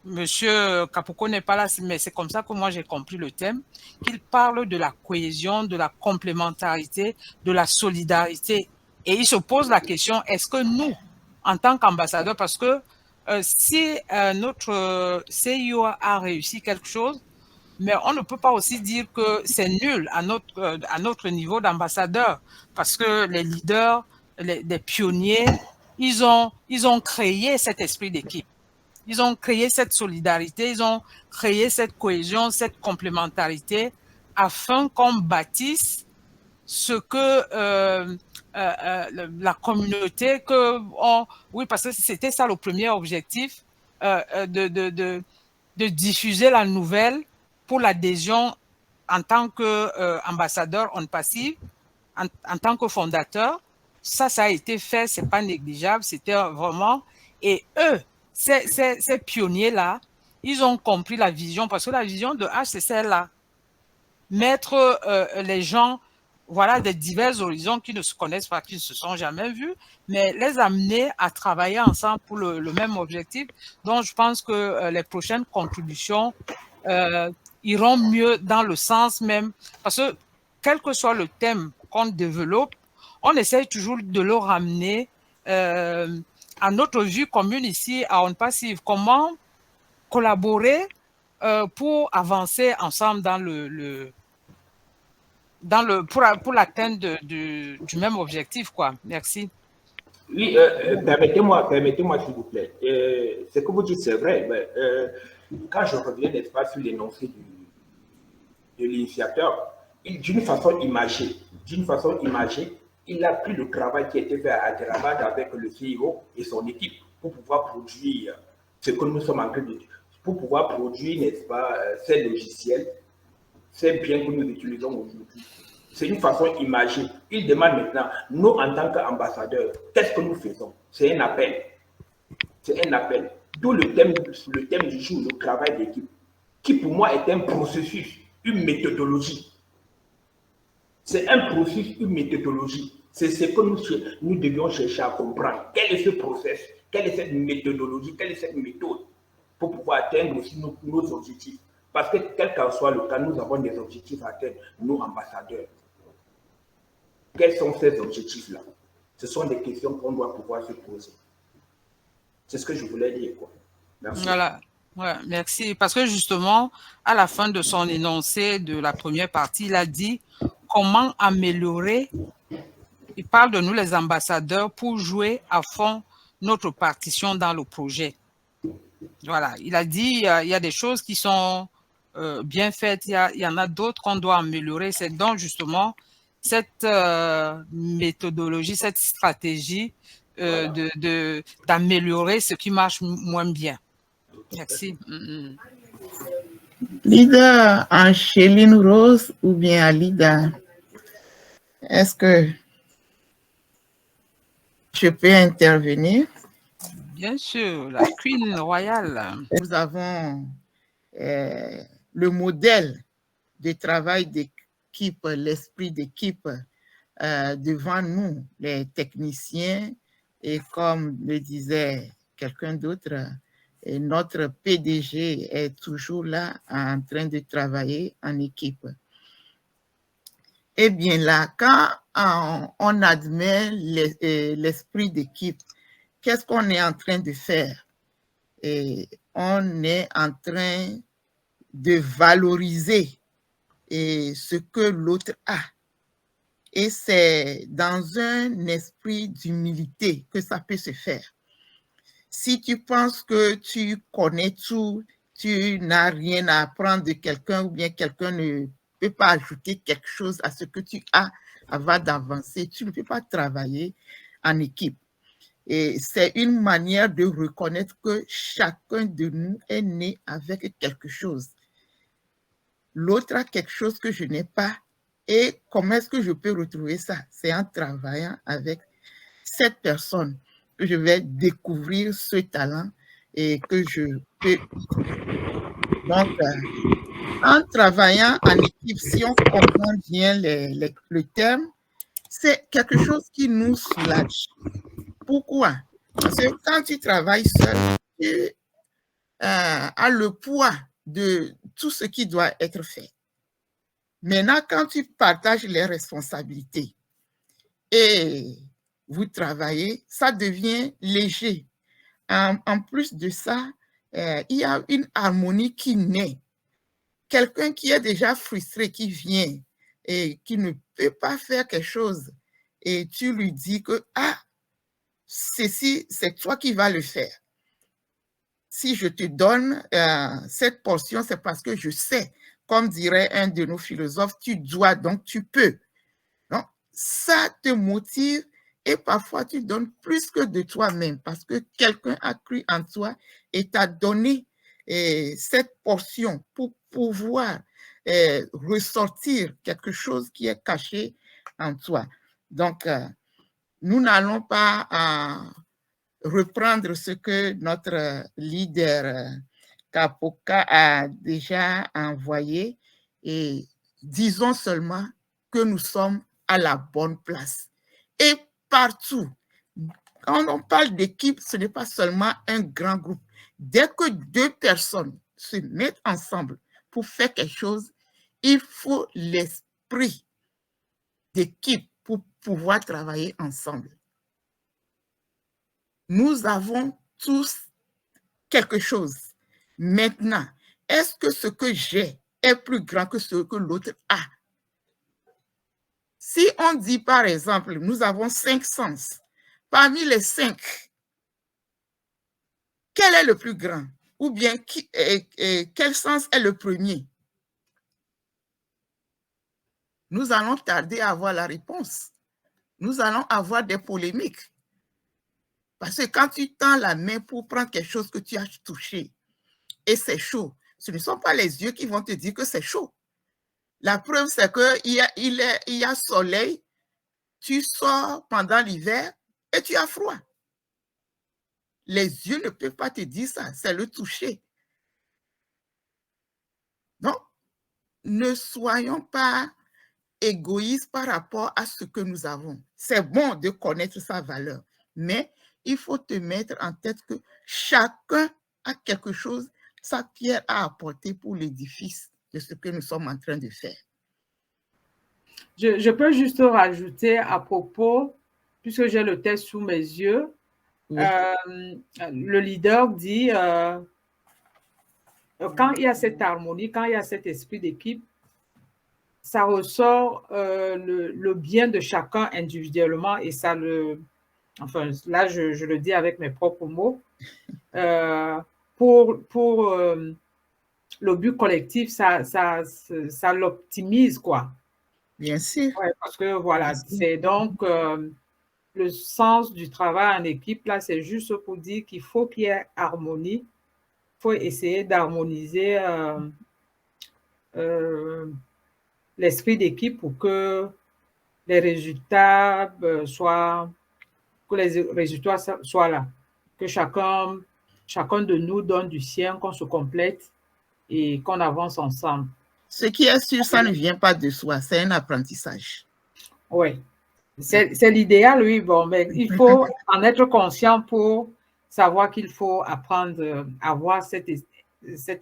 Monsieur Kapoko n'est pas là, mais c'est comme ça que moi j'ai compris le thème, qu'il parle de la cohésion, de la complémentarité, de la solidarité. Et il se pose la question, est-ce que nous, en tant qu'ambassadeurs, parce que si notre CIO a réussi quelque chose, mais on ne peut pas aussi dire que c'est nul à notre niveau d'ambassadeur, parce que les leaders, les pionniers, ils ont créé cet esprit d'équipe. ils ont créé cette solidarité, ils ont créé cette cohésion, cette complémentarité, afin qu'on bâtisse ce que la communauté, oui, parce que c'était ça le premier objectif, de diffuser la nouvelle pour l'adhésion en tant qu'ambassadeur on passive, en tant que fondateur. Ça a été fait, c'est pas négligeable, c'était vraiment, et eux, ces pionniers-là, ils ont compris la vision, parce que la vision de H, c'est celle-là. Mettre les gens, voilà, de divers horizons qui ne se connaissent pas, qui ne se sont jamais vus, mais les amener à travailler ensemble pour le même objectif. Donc, je pense que les prochaines contributions iront mieux dans le sens même, parce que quel que soit le thème qu'on développe, on essaye toujours de le ramener à notre vue commune ici à On Passive. Comment collaborer pour avancer ensemble pour l'atteinte du même objectif, quoi. Merci. Oui, permettez-moi, s'il vous plaît. Ce que vous dites, c'est vrai. Mais, quand je reviens, n'est-ce pas, sur l'énoncé de l'initiateur, d'une façon imagée, il a pris le travail qui était fait à Hyderabad avec le CEO et son équipe pour pouvoir produire ce que nous sommes en train de dire, pour pouvoir produire, n'est-ce pas, ces logiciels, ces biens que nous utilisons aujourd'hui. C'est une façon imagée. Il demande maintenant, nous, en tant qu'ambassadeurs, qu'est-ce que nous faisons? C'est un appel. C'est un appel. D'où le thème du jour, le travail d'équipe, qui pour moi est un processus, une méthodologie. C'est un processus, une méthodologie. C'est ce que nous devions chercher à comprendre. Quel est ce process? Quelle est cette méthodologie? Quelle est cette méthode pour pouvoir atteindre aussi nos objectifs? Parce que quel qu'en soit le cas, nous avons des objectifs à atteindre, nous, ambassadeurs. Quels sont ces objectifs-là? Ce sont des questions qu'on doit pouvoir se poser. C'est ce que je voulais dire, quoi. Merci. Voilà. Ouais, merci. Parce que justement, à la fin de son énoncé de la première partie, il a dit comment améliorer. Il parle de nous, les ambassadeurs, pour jouer à fond notre partition dans le projet. Voilà. Il a dit il y a des choses qui sont bien faites, il y en a d'autres qu'on doit améliorer. C'est donc justement cette méthodologie, cette stratégie d'améliorer ce qui marche moins bien. Merci. Leader Angeline Rose ou bien Alida, est-ce que je peux intervenir? Bien sûr, la Queen royale. Nous avons le modèle de travail d'équipe, l'esprit d'équipe devant nous, les techniciens, et comme le disait quelqu'un d'autre, notre PDG est toujours là en train de travailler en équipe. Eh bien là, quand on admet l'esprit d'équipe, qu'est-ce qu'on est en train de faire? Et on est en train de valoriser ce que l'autre a. Et c'est dans un esprit d'humilité que ça peut se faire. Si tu penses que tu connais tout, tu n'as rien à apprendre de quelqu'un ou bien quelqu'un ne peut pas ajouter quelque chose à ce que tu as avant d'avancer, tu ne peux pas travailler en équipe. Et c'est une manière de reconnaître que chacun de nous est né avec quelque chose. L'autre a quelque chose que je n'ai pas. Et comment est-ce que je peux retrouver ça? C'est en travaillant avec cette personne que je vais découvrir ce talent et que je peux. Donc, en travaillant en équipe, si on comprend bien le terme, c'est quelque chose qui nous soulage. Pourquoi? Parce que quand tu travailles seul, tu as le poids de tout ce qui doit être fait. Maintenant, quand tu partages les responsabilités et vous travaillez, ça devient léger. En plus de ça, il y a une harmonie qui naît. Quelqu'un qui est déjà frustré, qui vient et qui ne peut pas faire quelque chose, et tu lui dis que, ah, ceci, c'est toi qui vas le faire. si je te donne cette portion, c'est parce que je sais, comme dirait un de nos philosophes, tu dois, donc tu peux. Donc, ça te motive et parfois tu donnes plus que de toi-même parce que quelqu'un a cru en toi et t'a donné cette portion pour pouvoir ressortir quelque chose qui est caché en toi. Donc, nous n'allons pas reprendre ce que notre leader Kapoka a déjà envoyé et disons seulement que nous sommes à la bonne place. Et partout, quand on parle d'équipe, ce n'est pas seulement un grand groupe. Dès que deux personnes se mettent ensemble pour faire quelque chose, il faut l'esprit d'équipe pour pouvoir travailler ensemble. Nous avons tous quelque chose. Maintenant, est-ce que ce que j'ai est plus grand que ce que l'autre a? Si on dit, par exemple, nous avons 5 sens, parmi les 5, quel est le plus grand? Ou bien, quel sens est le premier? Nous allons tarder à avoir la réponse. Nous allons avoir des polémiques. Parce que quand tu tends la main pour prendre quelque chose que tu as touché et c'est chaud, ce ne sont pas les yeux qui vont te dire que c'est chaud. La preuve, c'est qu'il y a soleil, tu sors pendant l'hiver et tu as froid. Les yeux ne peuvent pas te dire ça, c'est le toucher. Donc, ne soyons pas égoïstes par rapport à ce que nous avons. C'est bon de connaître sa valeur, mais il faut te mettre en tête que chacun a quelque chose, sa pierre à apporter pour l'édifice de ce que nous sommes en train de faire. Je peux juste rajouter à propos, puisque j'ai le texte sous mes yeux, oui. Le leader dit, quand il y a cette harmonie, quand il y a cet esprit d'équipe, ça ressort le bien de chacun individuellement et ça le... Enfin, là, je le dis avec mes propres mots. Pour le but collectif, ça l'optimise, quoi. Bien sûr. Ouais, parce que, voilà, c'est donc le sens du travail en équipe, là, c'est juste pour dire qu'il faut qu'il y ait harmonie. Il faut essayer d'harmoniser l'esprit d'équipe pour que les résultats soient là, que chacun de nous donne du sien, qu'on se complète et qu'on avance ensemble. Ce qui est sûr, ça ne vient pas de soi, c'est un apprentissage. Oui, c'est l'idéal, oui, bon, mais il faut en être conscient pour savoir qu'il faut apprendre à avoir cet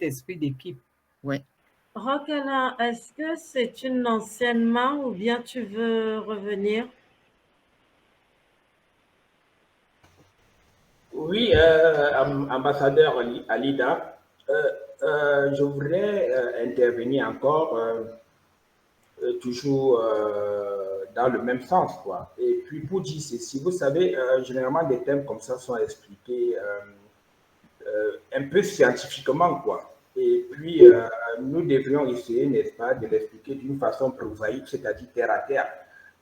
esprit d'équipe. Oui. Rokhaya, est-ce que c'est un enseignement ou bien tu veux revenir? Oui, ambassadeur Alida, je voudrais intervenir encore toujours dans le même sens, quoi. Et puis pour dire ceci, vous savez, généralement des thèmes comme ça sont expliqués un peu scientifiquement, quoi. Et puis nous devrions essayer, n'est-ce pas, de l'expliquer d'une façon prosaïque, c'est-à-dire terre à terre,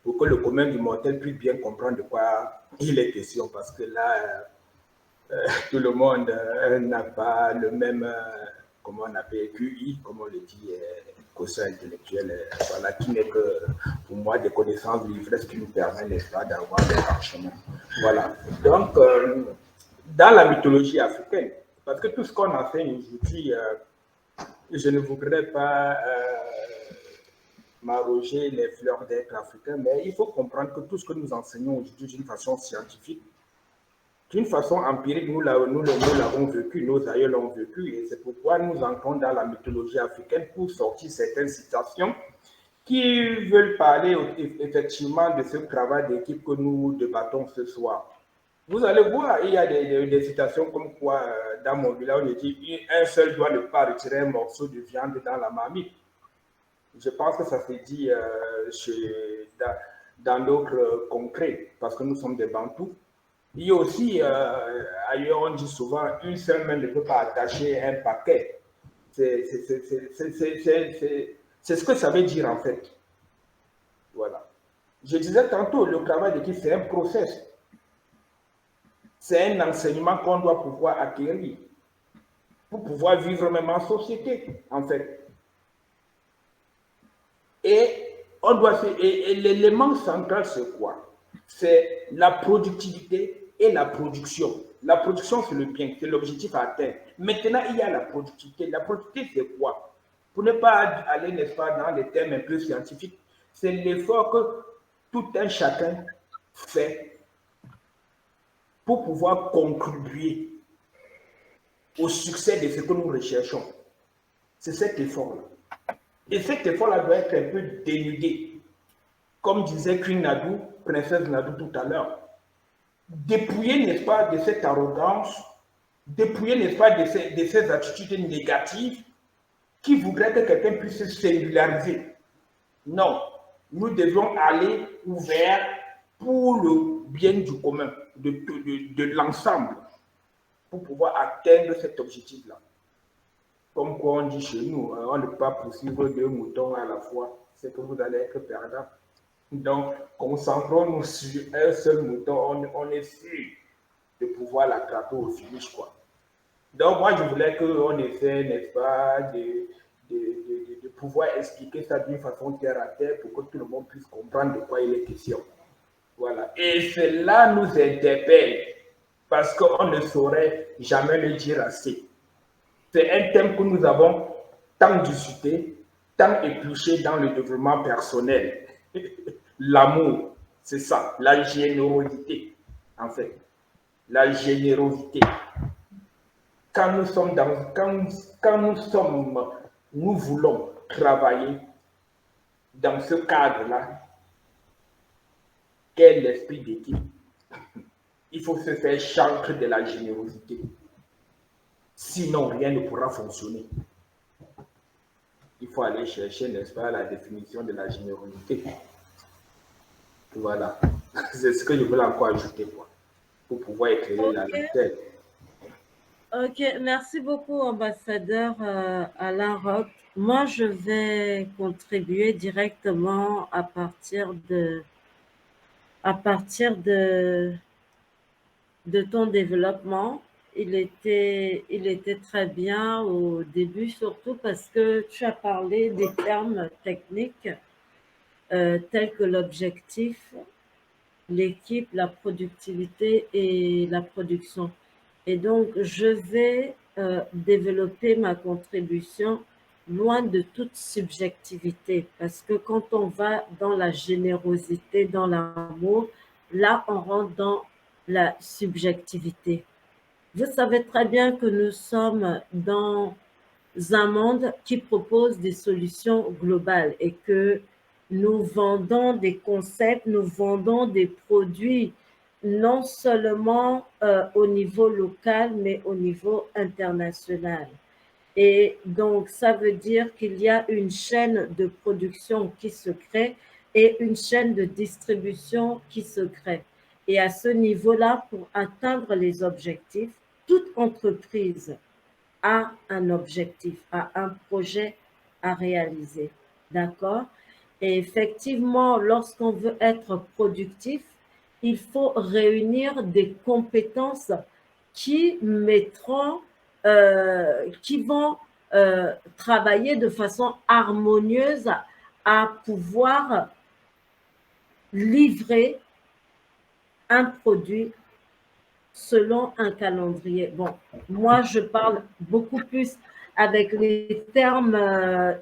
pour que le commun du mortel puisse bien comprendre de quoi il est question, parce que là, tout le monde n'a pas le même, comment on appelle, QI, comme on le dit, quotient intellectuel, voilà, qui n'est que, pour moi, des connaissances l'ivresse qui nous permet, n'est-ce pas, d'avoir des parchemins. Voilà. Donc, dans la mythologie africaine, parce que tout ce qu'on enseigne aujourd'hui, je ne voudrais pas m'arroger les fleurs d'être africain, mais il faut comprendre que tout ce que nous enseignons aujourd'hui d'une façon scientifique, d'une façon empirique, nous l'avons vécu, nos aïeux l'ont vécu, et c'est pourquoi nous entrons dans la mythologie africaine pour sortir certaines citations qui veulent parler effectivement de ce travail d'équipe que nous débattons ce soir. Vous allez voir, il y a des citations comme quoi, dans mon village, on dit « un seul doigt ne peut pas retirer un morceau de viande dans la marmite ». Je pense que ça se dit dans d'autres concrets, parce que nous sommes des Bantous. Il y a aussi, ailleurs on dit souvent, une seule main ne peut pas attacher un paquet. C'est ce que ça veut dire en fait. Voilà. Je disais tantôt, le travail d'équipe, c'est un process. C'est un enseignement qu'on doit pouvoir acquérir pour pouvoir vivre même en société, en fait. Et l'élément central, c'est quoi? C'est la productivité et la production. La production, c'est le bien, c'est l'objectif à atteindre. Maintenant, il y a la productivité. La productivité, c'est quoi? Pour ne pas aller, n'est-ce pas, dans les termes un peu scientifiques, c'est l'effort que tout un chacun fait pour pouvoir contribuer au succès de ce que nous recherchons. C'est cet effort-là. Et cet effort-là doit être un peu dénudé. Comme disait Queen Nadou, princesse Nadou tout à l'heure. Dépouiller, n'est-ce pas, de cette arrogance, dépouiller, n'est-ce pas, de ces attitudes négatives qui voudraient que quelqu'un puisse se singulariser. Non, nous devons aller ouverts pour le bien du commun, de l'ensemble, pour pouvoir atteindre cet objectif-là. Comme quoi on dit chez nous, on ne peut pas poursuivre 2 moutons à la fois, c'est que vous allez être perdant. Donc, concentrons-nous sur un seul mouton, on est sûr de pouvoir l'attraper au finish, quoi. Donc, moi, je voulais qu'on essaie, n'est-ce pas, de pouvoir expliquer ça d'une façon terre à terre pour que tout le monde puisse comprendre de quoi il est question. Voilà. Et cela nous interpelle parce qu'on ne saurait jamais le dire assez. C'est un thème que nous avons tant discuté, tant épluché dans le développement personnel. L'amour, c'est ça, la générosité, en fait. La générosité. Quand nous voulons travailler dans ce cadre-là, quel l'esprit d'équipe, il faut se faire chantre de la générosité. Sinon, rien ne pourra fonctionner. Il faut aller chercher, n'est-ce pas, la définition de la générosité. Voilà. C'est ce que je voulais encore ajouter, quoi, pour pouvoir éclairer la tête. Ok, merci beaucoup, ambassadeur Alain Roch. Moi, je vais contribuer directement à partir de ton développement. Il était très bien au début, surtout parce que tu as parlé des termes techniques tels que l'objectif, l'équipe, la productivité et la production. Et donc, je vais développer ma contribution loin de toute subjectivité, parce que quand on va dans la générosité, dans l'amour, là, on rentre dans la subjectivité. Vous savez très bien que nous sommes dans un monde qui propose des solutions globales et que nous vendons des concepts, nous vendons des produits non seulement au niveau local, mais au niveau international. Et donc, ça veut dire qu'il y a une chaîne de production qui se crée et une chaîne de distribution qui se crée. Et à ce niveau-là, pour atteindre les objectifs, toute entreprise a un objectif, a un projet à réaliser. D'accord? Et effectivement, lorsqu'on veut être productif, il faut réunir des compétences qui vont travailler de façon harmonieuse à pouvoir livrer un produit selon un calendrier. Bon, moi, je parle beaucoup plus avec les termes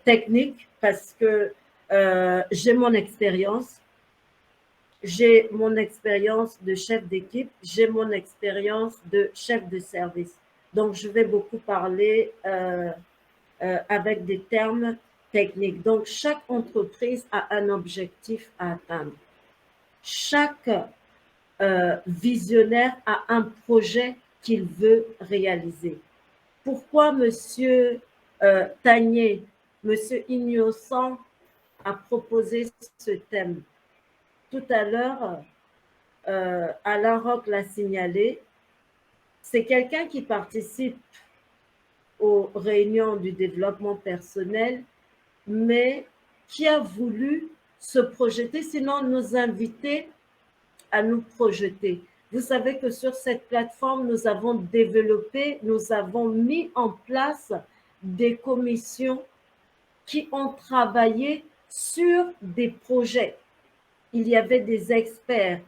techniques parce que j'ai mon expérience. J'ai mon expérience de chef d'équipe, j'ai mon expérience de chef de service. Donc, je vais beaucoup parler avec des termes techniques. Donc, chaque entreprise a un objectif à atteindre. Chaque visionnaire a un projet qu'il veut réaliser. Pourquoi Monsieur Tanier, Monsieur Innocent a proposé ce thème? Tout à l'heure, Alain Roch l'a signalé, c'est quelqu'un qui participe aux réunions du développement personnel, mais qui a voulu se projeter, sinon nous inviter à nous projeter. Vous savez que sur cette plateforme, nous avons développé, nous avons mis en place des commissions qui ont travaillé sur des projets. Il y avait des experts.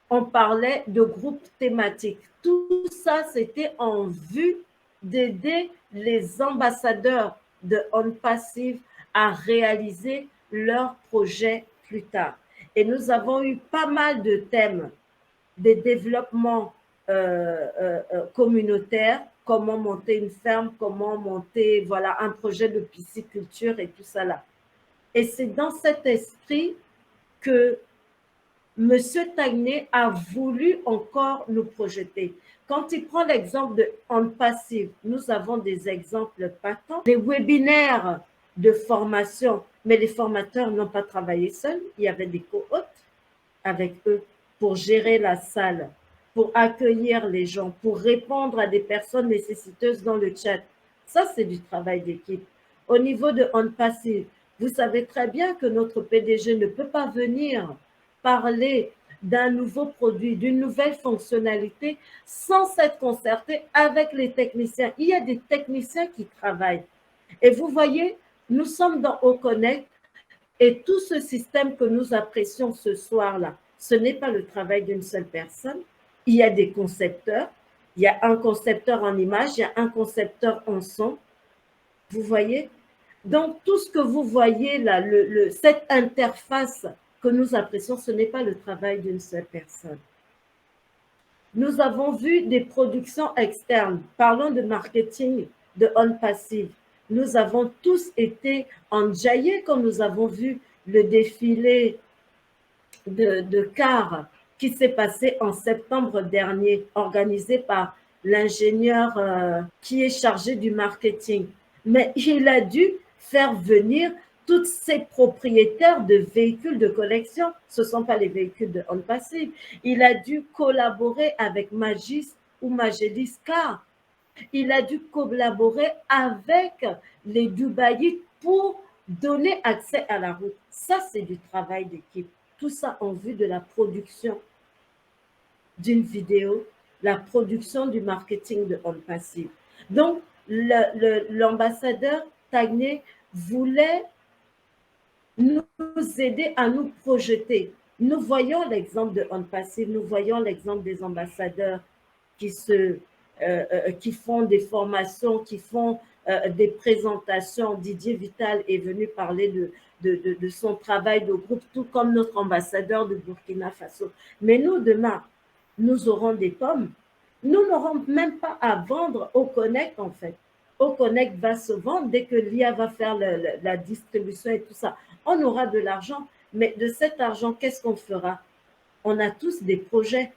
On parlait de groupes thématiques. Tout ça, c'était en vue d'aider les ambassadeurs de On Passive à réaliser leurs projets plus tard. Et nous avons eu pas mal de thèmes, des développements communautaires, comment monter une ferme, comment monter voilà, un projet de pisciculture et tout ça là. Et c'est dans cet esprit que M. Tagné a voulu encore nous projeter. Quand il prend l'exemple de On Passive, nous avons des exemples patents. Les webinaires de formation, mais les formateurs n'ont pas travaillé seuls. Il y avait des co-hôtes avec eux pour gérer la salle, pour accueillir les gens, pour répondre à des personnes nécessiteuses dans le chat. Ça, c'est du travail d'équipe. Au niveau de On Passive, vous savez très bien que notre PDG ne peut pas venir parler d'un nouveau produit, d'une nouvelle fonctionnalité sans s'être concerté avec les techniciens. Il y a des techniciens qui travaillent. Et vous voyez, nous sommes dans OConnect et tout ce système que nous apprécions ce soir-là, ce n'est pas le travail d'une seule personne. Il y a des concepteurs, il y a un concepteur en image, il y a un concepteur en son. Vous voyez? Donc, tout ce que vous voyez là, cette interface que nous apprécions, ce n'est pas le travail d'une seule personne. Nous avons vu des productions externes. Parlons de marketing de On Passive. Nous avons tous été enjaillés quand nous avons vu le défilé de cars qui s'est passé en septembre dernier, organisé par l'ingénieur qui est chargé du marketing. Mais il a dû faire venir tous ces propriétaires de véhicules de collection. Ce ne sont pas les véhicules de On Passive. Il a dû collaborer avec Magis ou Magelis Car. Il a dû collaborer avec les Dubaïites pour donner accès à la route. Ça, c'est du travail d'équipe. Tout ça en vue de la production d'une vidéo, la production du marketing de On Passive. Donc, l'ambassadeur Tagné voulait nous aider à nous projeter. Nous voyons l'exemple de On Passive, nous voyons l'exemple des ambassadeurs qui font des formations, qui font des présentations. Didier Vital est venu parler de son travail de groupe, tout comme notre ambassadeur de Burkina Faso. Mais nous, demain, nous aurons des pommes. Nous n'aurons même pas à vendre au Connect, en fait. Au Connect va se vendre dès que l'IA va faire la distribution et tout ça. On aura de l'argent, mais de cet argent, qu'est-ce qu'on fera? On a tous des projets.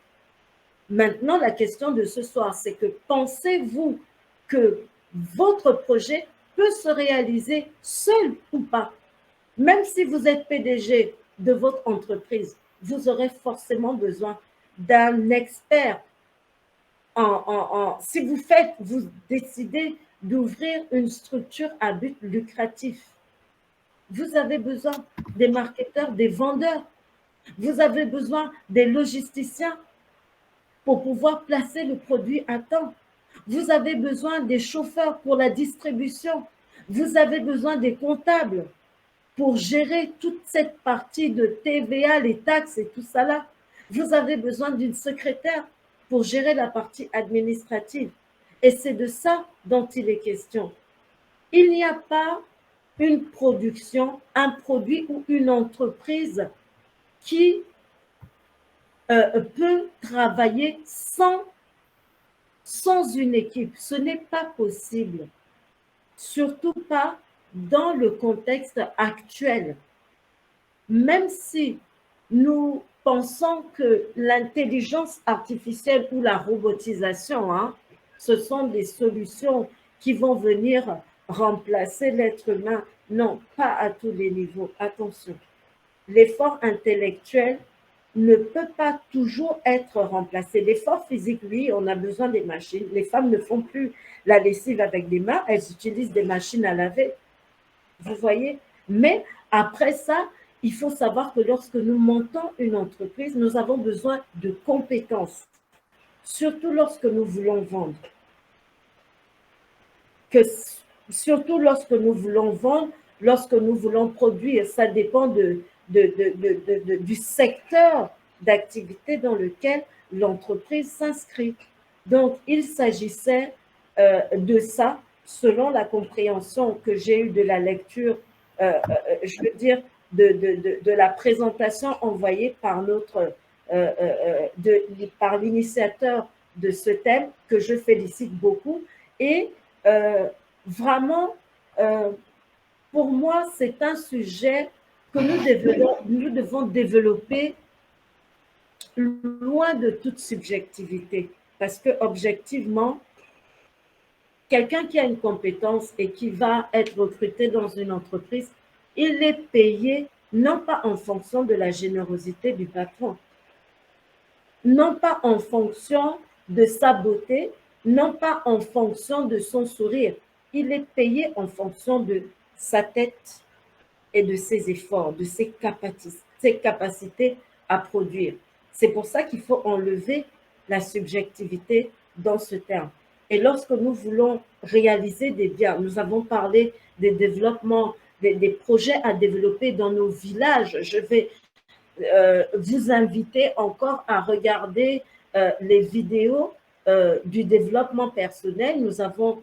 Maintenant, la question de ce soir, c'est que pensez-vous que votre projet peut se réaliser seul ou pas? Même si vous êtes PDG de votre entreprise, vous aurez forcément besoin d'un expert. Si vous décidez d'ouvrir une structure à but lucratif, vous avez besoin des marketeurs, des vendeurs. Vous avez besoin des logisticiens pour pouvoir placer le produit à temps. Vous avez besoin des chauffeurs pour la distribution. Vous avez besoin des comptables pour gérer toute cette partie de TVA, les taxes et tout ça là. Vous avez besoin d'une secrétaire pour gérer la partie administrative. Et c'est de ça dont il est question. Il n'y a pas une production, un produit ou une entreprise qui peut travailler sans une équipe. Ce n'est pas possible. Surtout pas dans le contexte actuel. Même si nous pensons que l'intelligence artificielle ou la robotisation, ce sont des solutions qui vont venir remplacer l'être humain. Non, pas à tous les niveaux. Attention. L'effort intellectuel ne peut pas toujours être remplacé. L'effort physique, oui, on a besoin des machines. Les femmes ne font plus la lessive avec des mains, elles utilisent des machines à laver. Vous voyez? Mais après ça, il faut savoir que lorsque nous montons une entreprise, nous avons besoin de compétences, surtout lorsque nous voulons vendre. Surtout lorsque nous voulons vendre, lorsque nous voulons produire, ça dépend du secteur d'activité dans lequel l'entreprise s'inscrit. Donc, il s'agissait de ça, selon la compréhension que j'ai eue de la lecture, je veux dire, de la présentation envoyée par par l'initiateur de ce thème, que je félicite beaucoup. Et vraiment, pour moi, c'est un sujet que nous devons développer loin de toute subjectivité. Parce que, objectivement, quelqu'un qui a une compétence et qui va être recruté dans une entreprise, il est payé non pas en fonction de la générosité du patron, non pas en fonction de sa beauté, non pas en fonction de son sourire. Il est payé en fonction de sa tête et de ses efforts, de ses capacités à produire. C'est pour ça qu'il faut enlever la subjectivité dans ce terme. Et lorsque nous voulons réaliser des biens, nous avons parlé des développements, des projets à développer dans nos villages. Je vais vous inviter encore à regarder les vidéos du développement personnel. Nous avons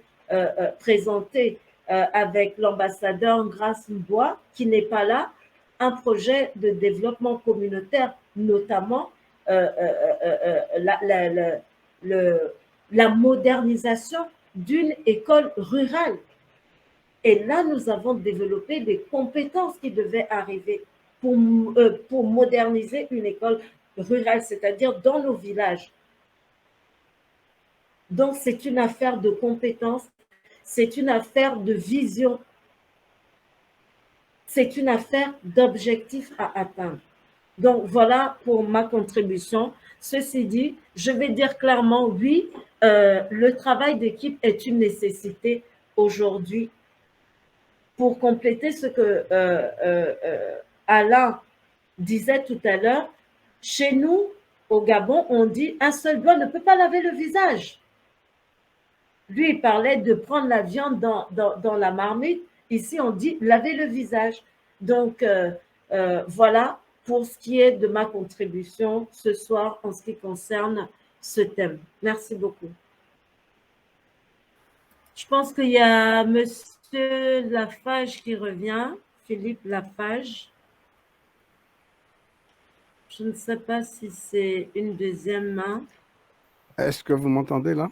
présenté avec l'ambassadeur Grace Mboua, qui n'est pas là, un projet de développement communautaire, notamment la modernisation d'une école rurale. Et là, nous avons développé des compétences qui devaient arriver pour moderniser une école rurale, c'est-à-dire dans nos villages. Donc, c'est une affaire de compétences, c'est une affaire de vision, c'est une affaire d'objectifs à atteindre. Donc, voilà pour ma contribution. Ceci dit, je vais dire clairement, oui, le travail d'équipe est une nécessité aujourd'hui. Pour compléter ce que Alain disait tout à l'heure, chez nous, au Gabon, on dit un seul doigt ne peut pas laver le visage. Lui, il parlait de prendre la viande dans la marmite. Ici, on dit laver le visage. Donc, voilà pour ce qui est de ma contribution ce soir en ce qui concerne ce thème. Merci beaucoup. Je pense qu'il y a Monsieur Lafage qui revient, Philippe Lafage. Je ne sais pas si c'est une deuxième main. Est-ce que vous m'entendez là?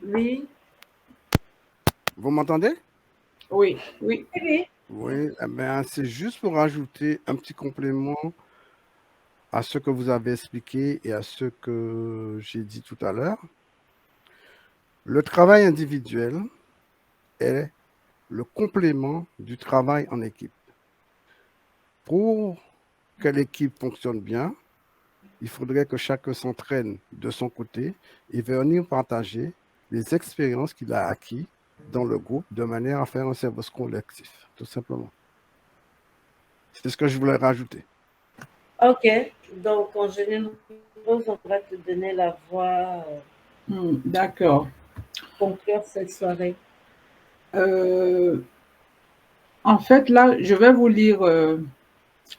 Oui. Vous m'entendez? Oui, oui. Oui. Oui, eh bien, c'est juste pour ajouter un petit complément à ce que vous avez expliqué et à ce que j'ai dit tout à l'heure. Le travail individuel est le complément du travail en équipe. Pour que l'équipe fonctionne bien, il faudrait que chacun s'entraîne de son côté et venir partager les expériences qu'il a acquises dans le groupe de manière à faire un service collectif, tout simplement. C'est ce que je voulais rajouter. Ok, donc en général, on va te donner la voix. D'accord. Pour conclure cette soirée. En fait, là, je vais vous lire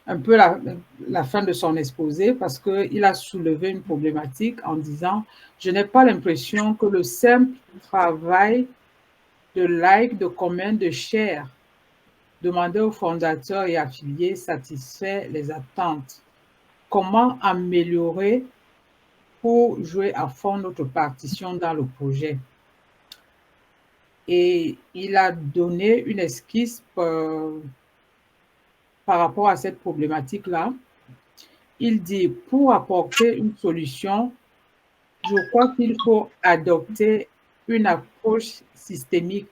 un peu la fin de son exposé parce qu'il a soulevé une problématique en disant « Je n'ai pas l'impression que le simple travail de like, de comment, de share demandé aux fondateurs et affiliés satisfait les attentes. Comment améliorer pour jouer à fond notre partition dans le projet ?» Et il a donné une esquisse par rapport à cette problématique-là. Il dit, pour apporter une solution, je crois qu'il faut adopter une approche systémique.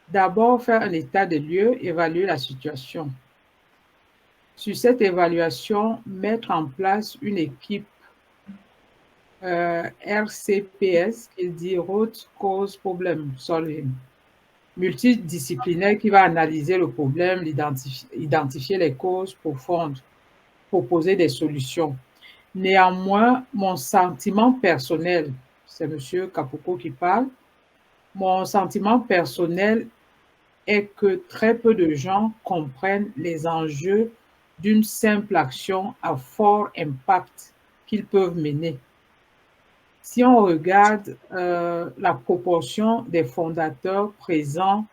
D'abord, faire un état de lieu, évaluer la situation. Sur cette évaluation, mettre en place une équipe RCPS, qui dit Root Cause Problem Solving, multidisciplinaire, qui va analyser le problème, identifier les causes profondes, proposer des solutions. Néanmoins, mon sentiment personnel, c'est M. Kapoko qui parle, mon sentiment personnel est que très peu de gens comprennent les enjeux d'une simple action à fort impact qu'ils peuvent mener. Si on regarde la proportion des fondateurs présents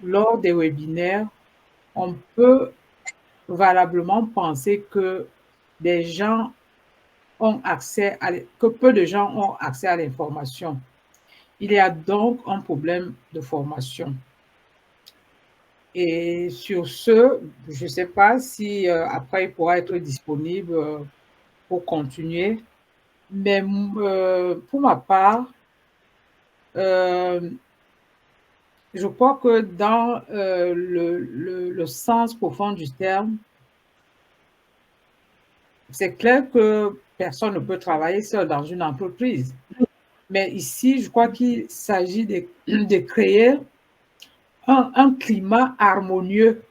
lors des webinaires, on peut valablement penser que des gens ont accès que peu de gens ont accès à l'information. Il y a donc un problème de formation. Et sur ce, je ne sais pas si après il pourra être disponible pour continuer, mais pour ma part, je crois que dans le sens profond du terme, c'est clair que personne ne peut travailler seul dans une entreprise. Mais ici, je crois qu'il s'agit de créer un climat harmonieux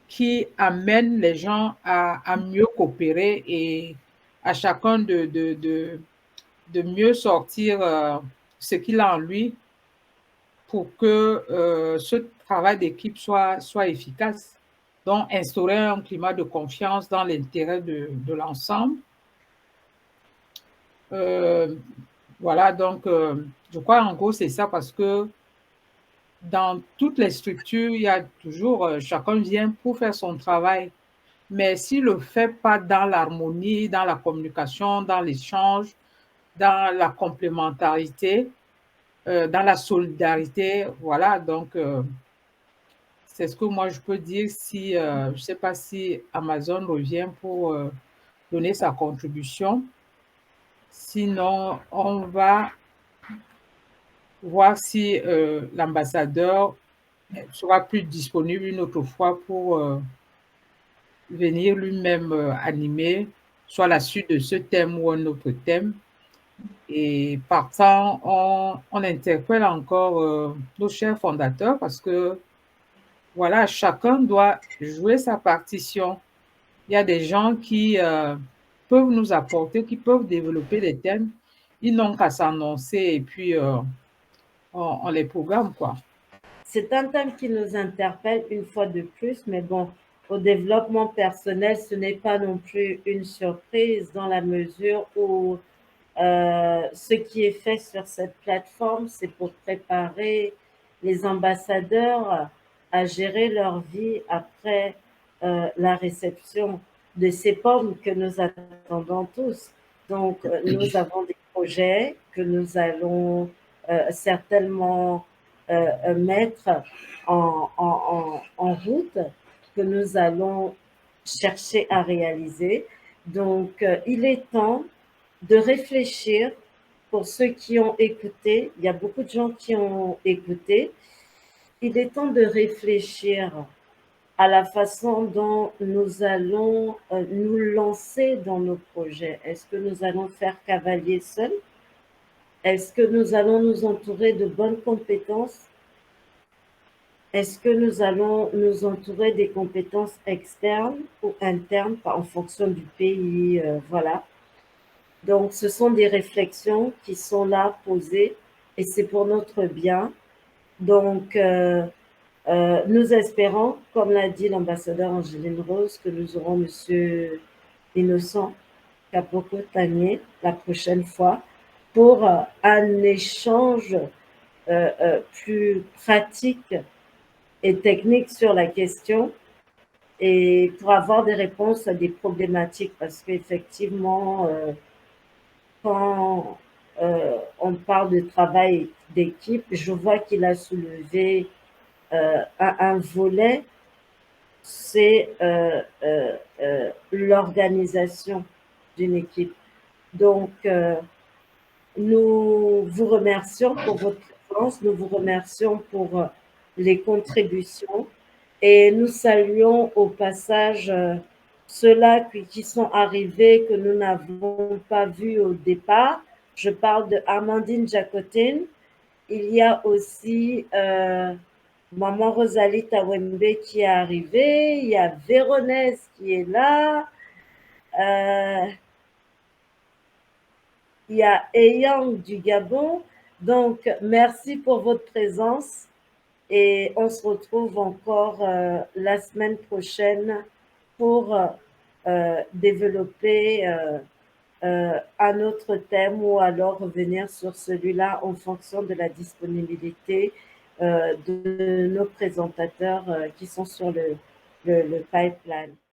qui amène les gens à mieux coopérer et à chacun de mieux sortir ce qu'il a en lui pour que ce travail d'équipe soit efficace. Donc, instaurer un climat de confiance dans l'intérêt de l'ensemble. Voilà, donc, je crois en gros, c'est ça parce que dans toutes les structures, il y a toujours, chacun vient pour faire son travail. Mais s'il ne le fait pas dans l'harmonie, dans la communication, dans l'échange, dans la complémentarité, dans la solidarité, voilà, donc c'est ce que moi je peux dire si, je ne sais pas si Amazon revient pour donner sa contribution. Sinon, on va voir si l'ambassadeur sera plus disponible une autre fois pour venir lui-même animer soit la suite de ce thème ou un autre thème. Et partant, on interpelle encore nos chers fondateurs parce que voilà, chacun doit jouer sa partition. Il y a des gens qui peuvent nous apporter, qui peuvent développer des thèmes. Ils n'ont qu'à s'annoncer et puis on les programme, quoi. C'est un thème qui nous interpelle une fois de plus, mais bon, au développement personnel, ce n'est pas non plus une surprise dans la mesure où ce qui est fait sur cette plateforme, c'est pour préparer les ambassadeurs à gérer leur vie après la réception de ces pommes que nous attendons tous. Donc, nous avons des projets que nous allons certainement mettre en route, que nous allons chercher à réaliser. Donc, il est temps de réfléchir pour ceux qui ont écouté. Il y a beaucoup de gens qui ont écouté. Il est temps de réfléchir à la façon dont nous allons nous lancer dans nos projets. Est-ce que nous allons faire cavalier seul? Est-ce que nous allons nous entourer de bonnes compétences? Est-ce que nous allons nous entourer des compétences externes ou internes en fonction du pays? Voilà. Donc, ce sont des réflexions qui sont là posées et c'est pour notre bien. Donc, nous espérons, comme l'a dit l'ambassadeur Angéline Rose, que nous aurons M. Innocent Kapoko-Tanier la prochaine fois pour un échange plus pratique et technique sur la question et pour avoir des réponses à des problématiques parce qu'effectivement, quand on parle de travail d'équipe, je vois qu'il a soulevé un volet, c'est l'organisation d'une équipe. Donc, nous vous remercions pour votre présence, nous vous remercions pour les contributions Et nous saluons au passage ceux-là qui sont arrivés, que nous n'avons pas vus au départ. Je parle de Amandine Jacotine. Il y a aussi Maman Rosalie Tawembe qui est arrivée. Il y a Véronèse qui est là. Il y a Eyang du Gabon. Donc, merci pour votre présence. Et on se retrouve encore la semaine prochaine pour développer un autre thème ou alors revenir sur celui-là en fonction de la disponibilité de nos présentateurs qui sont sur le pipeline.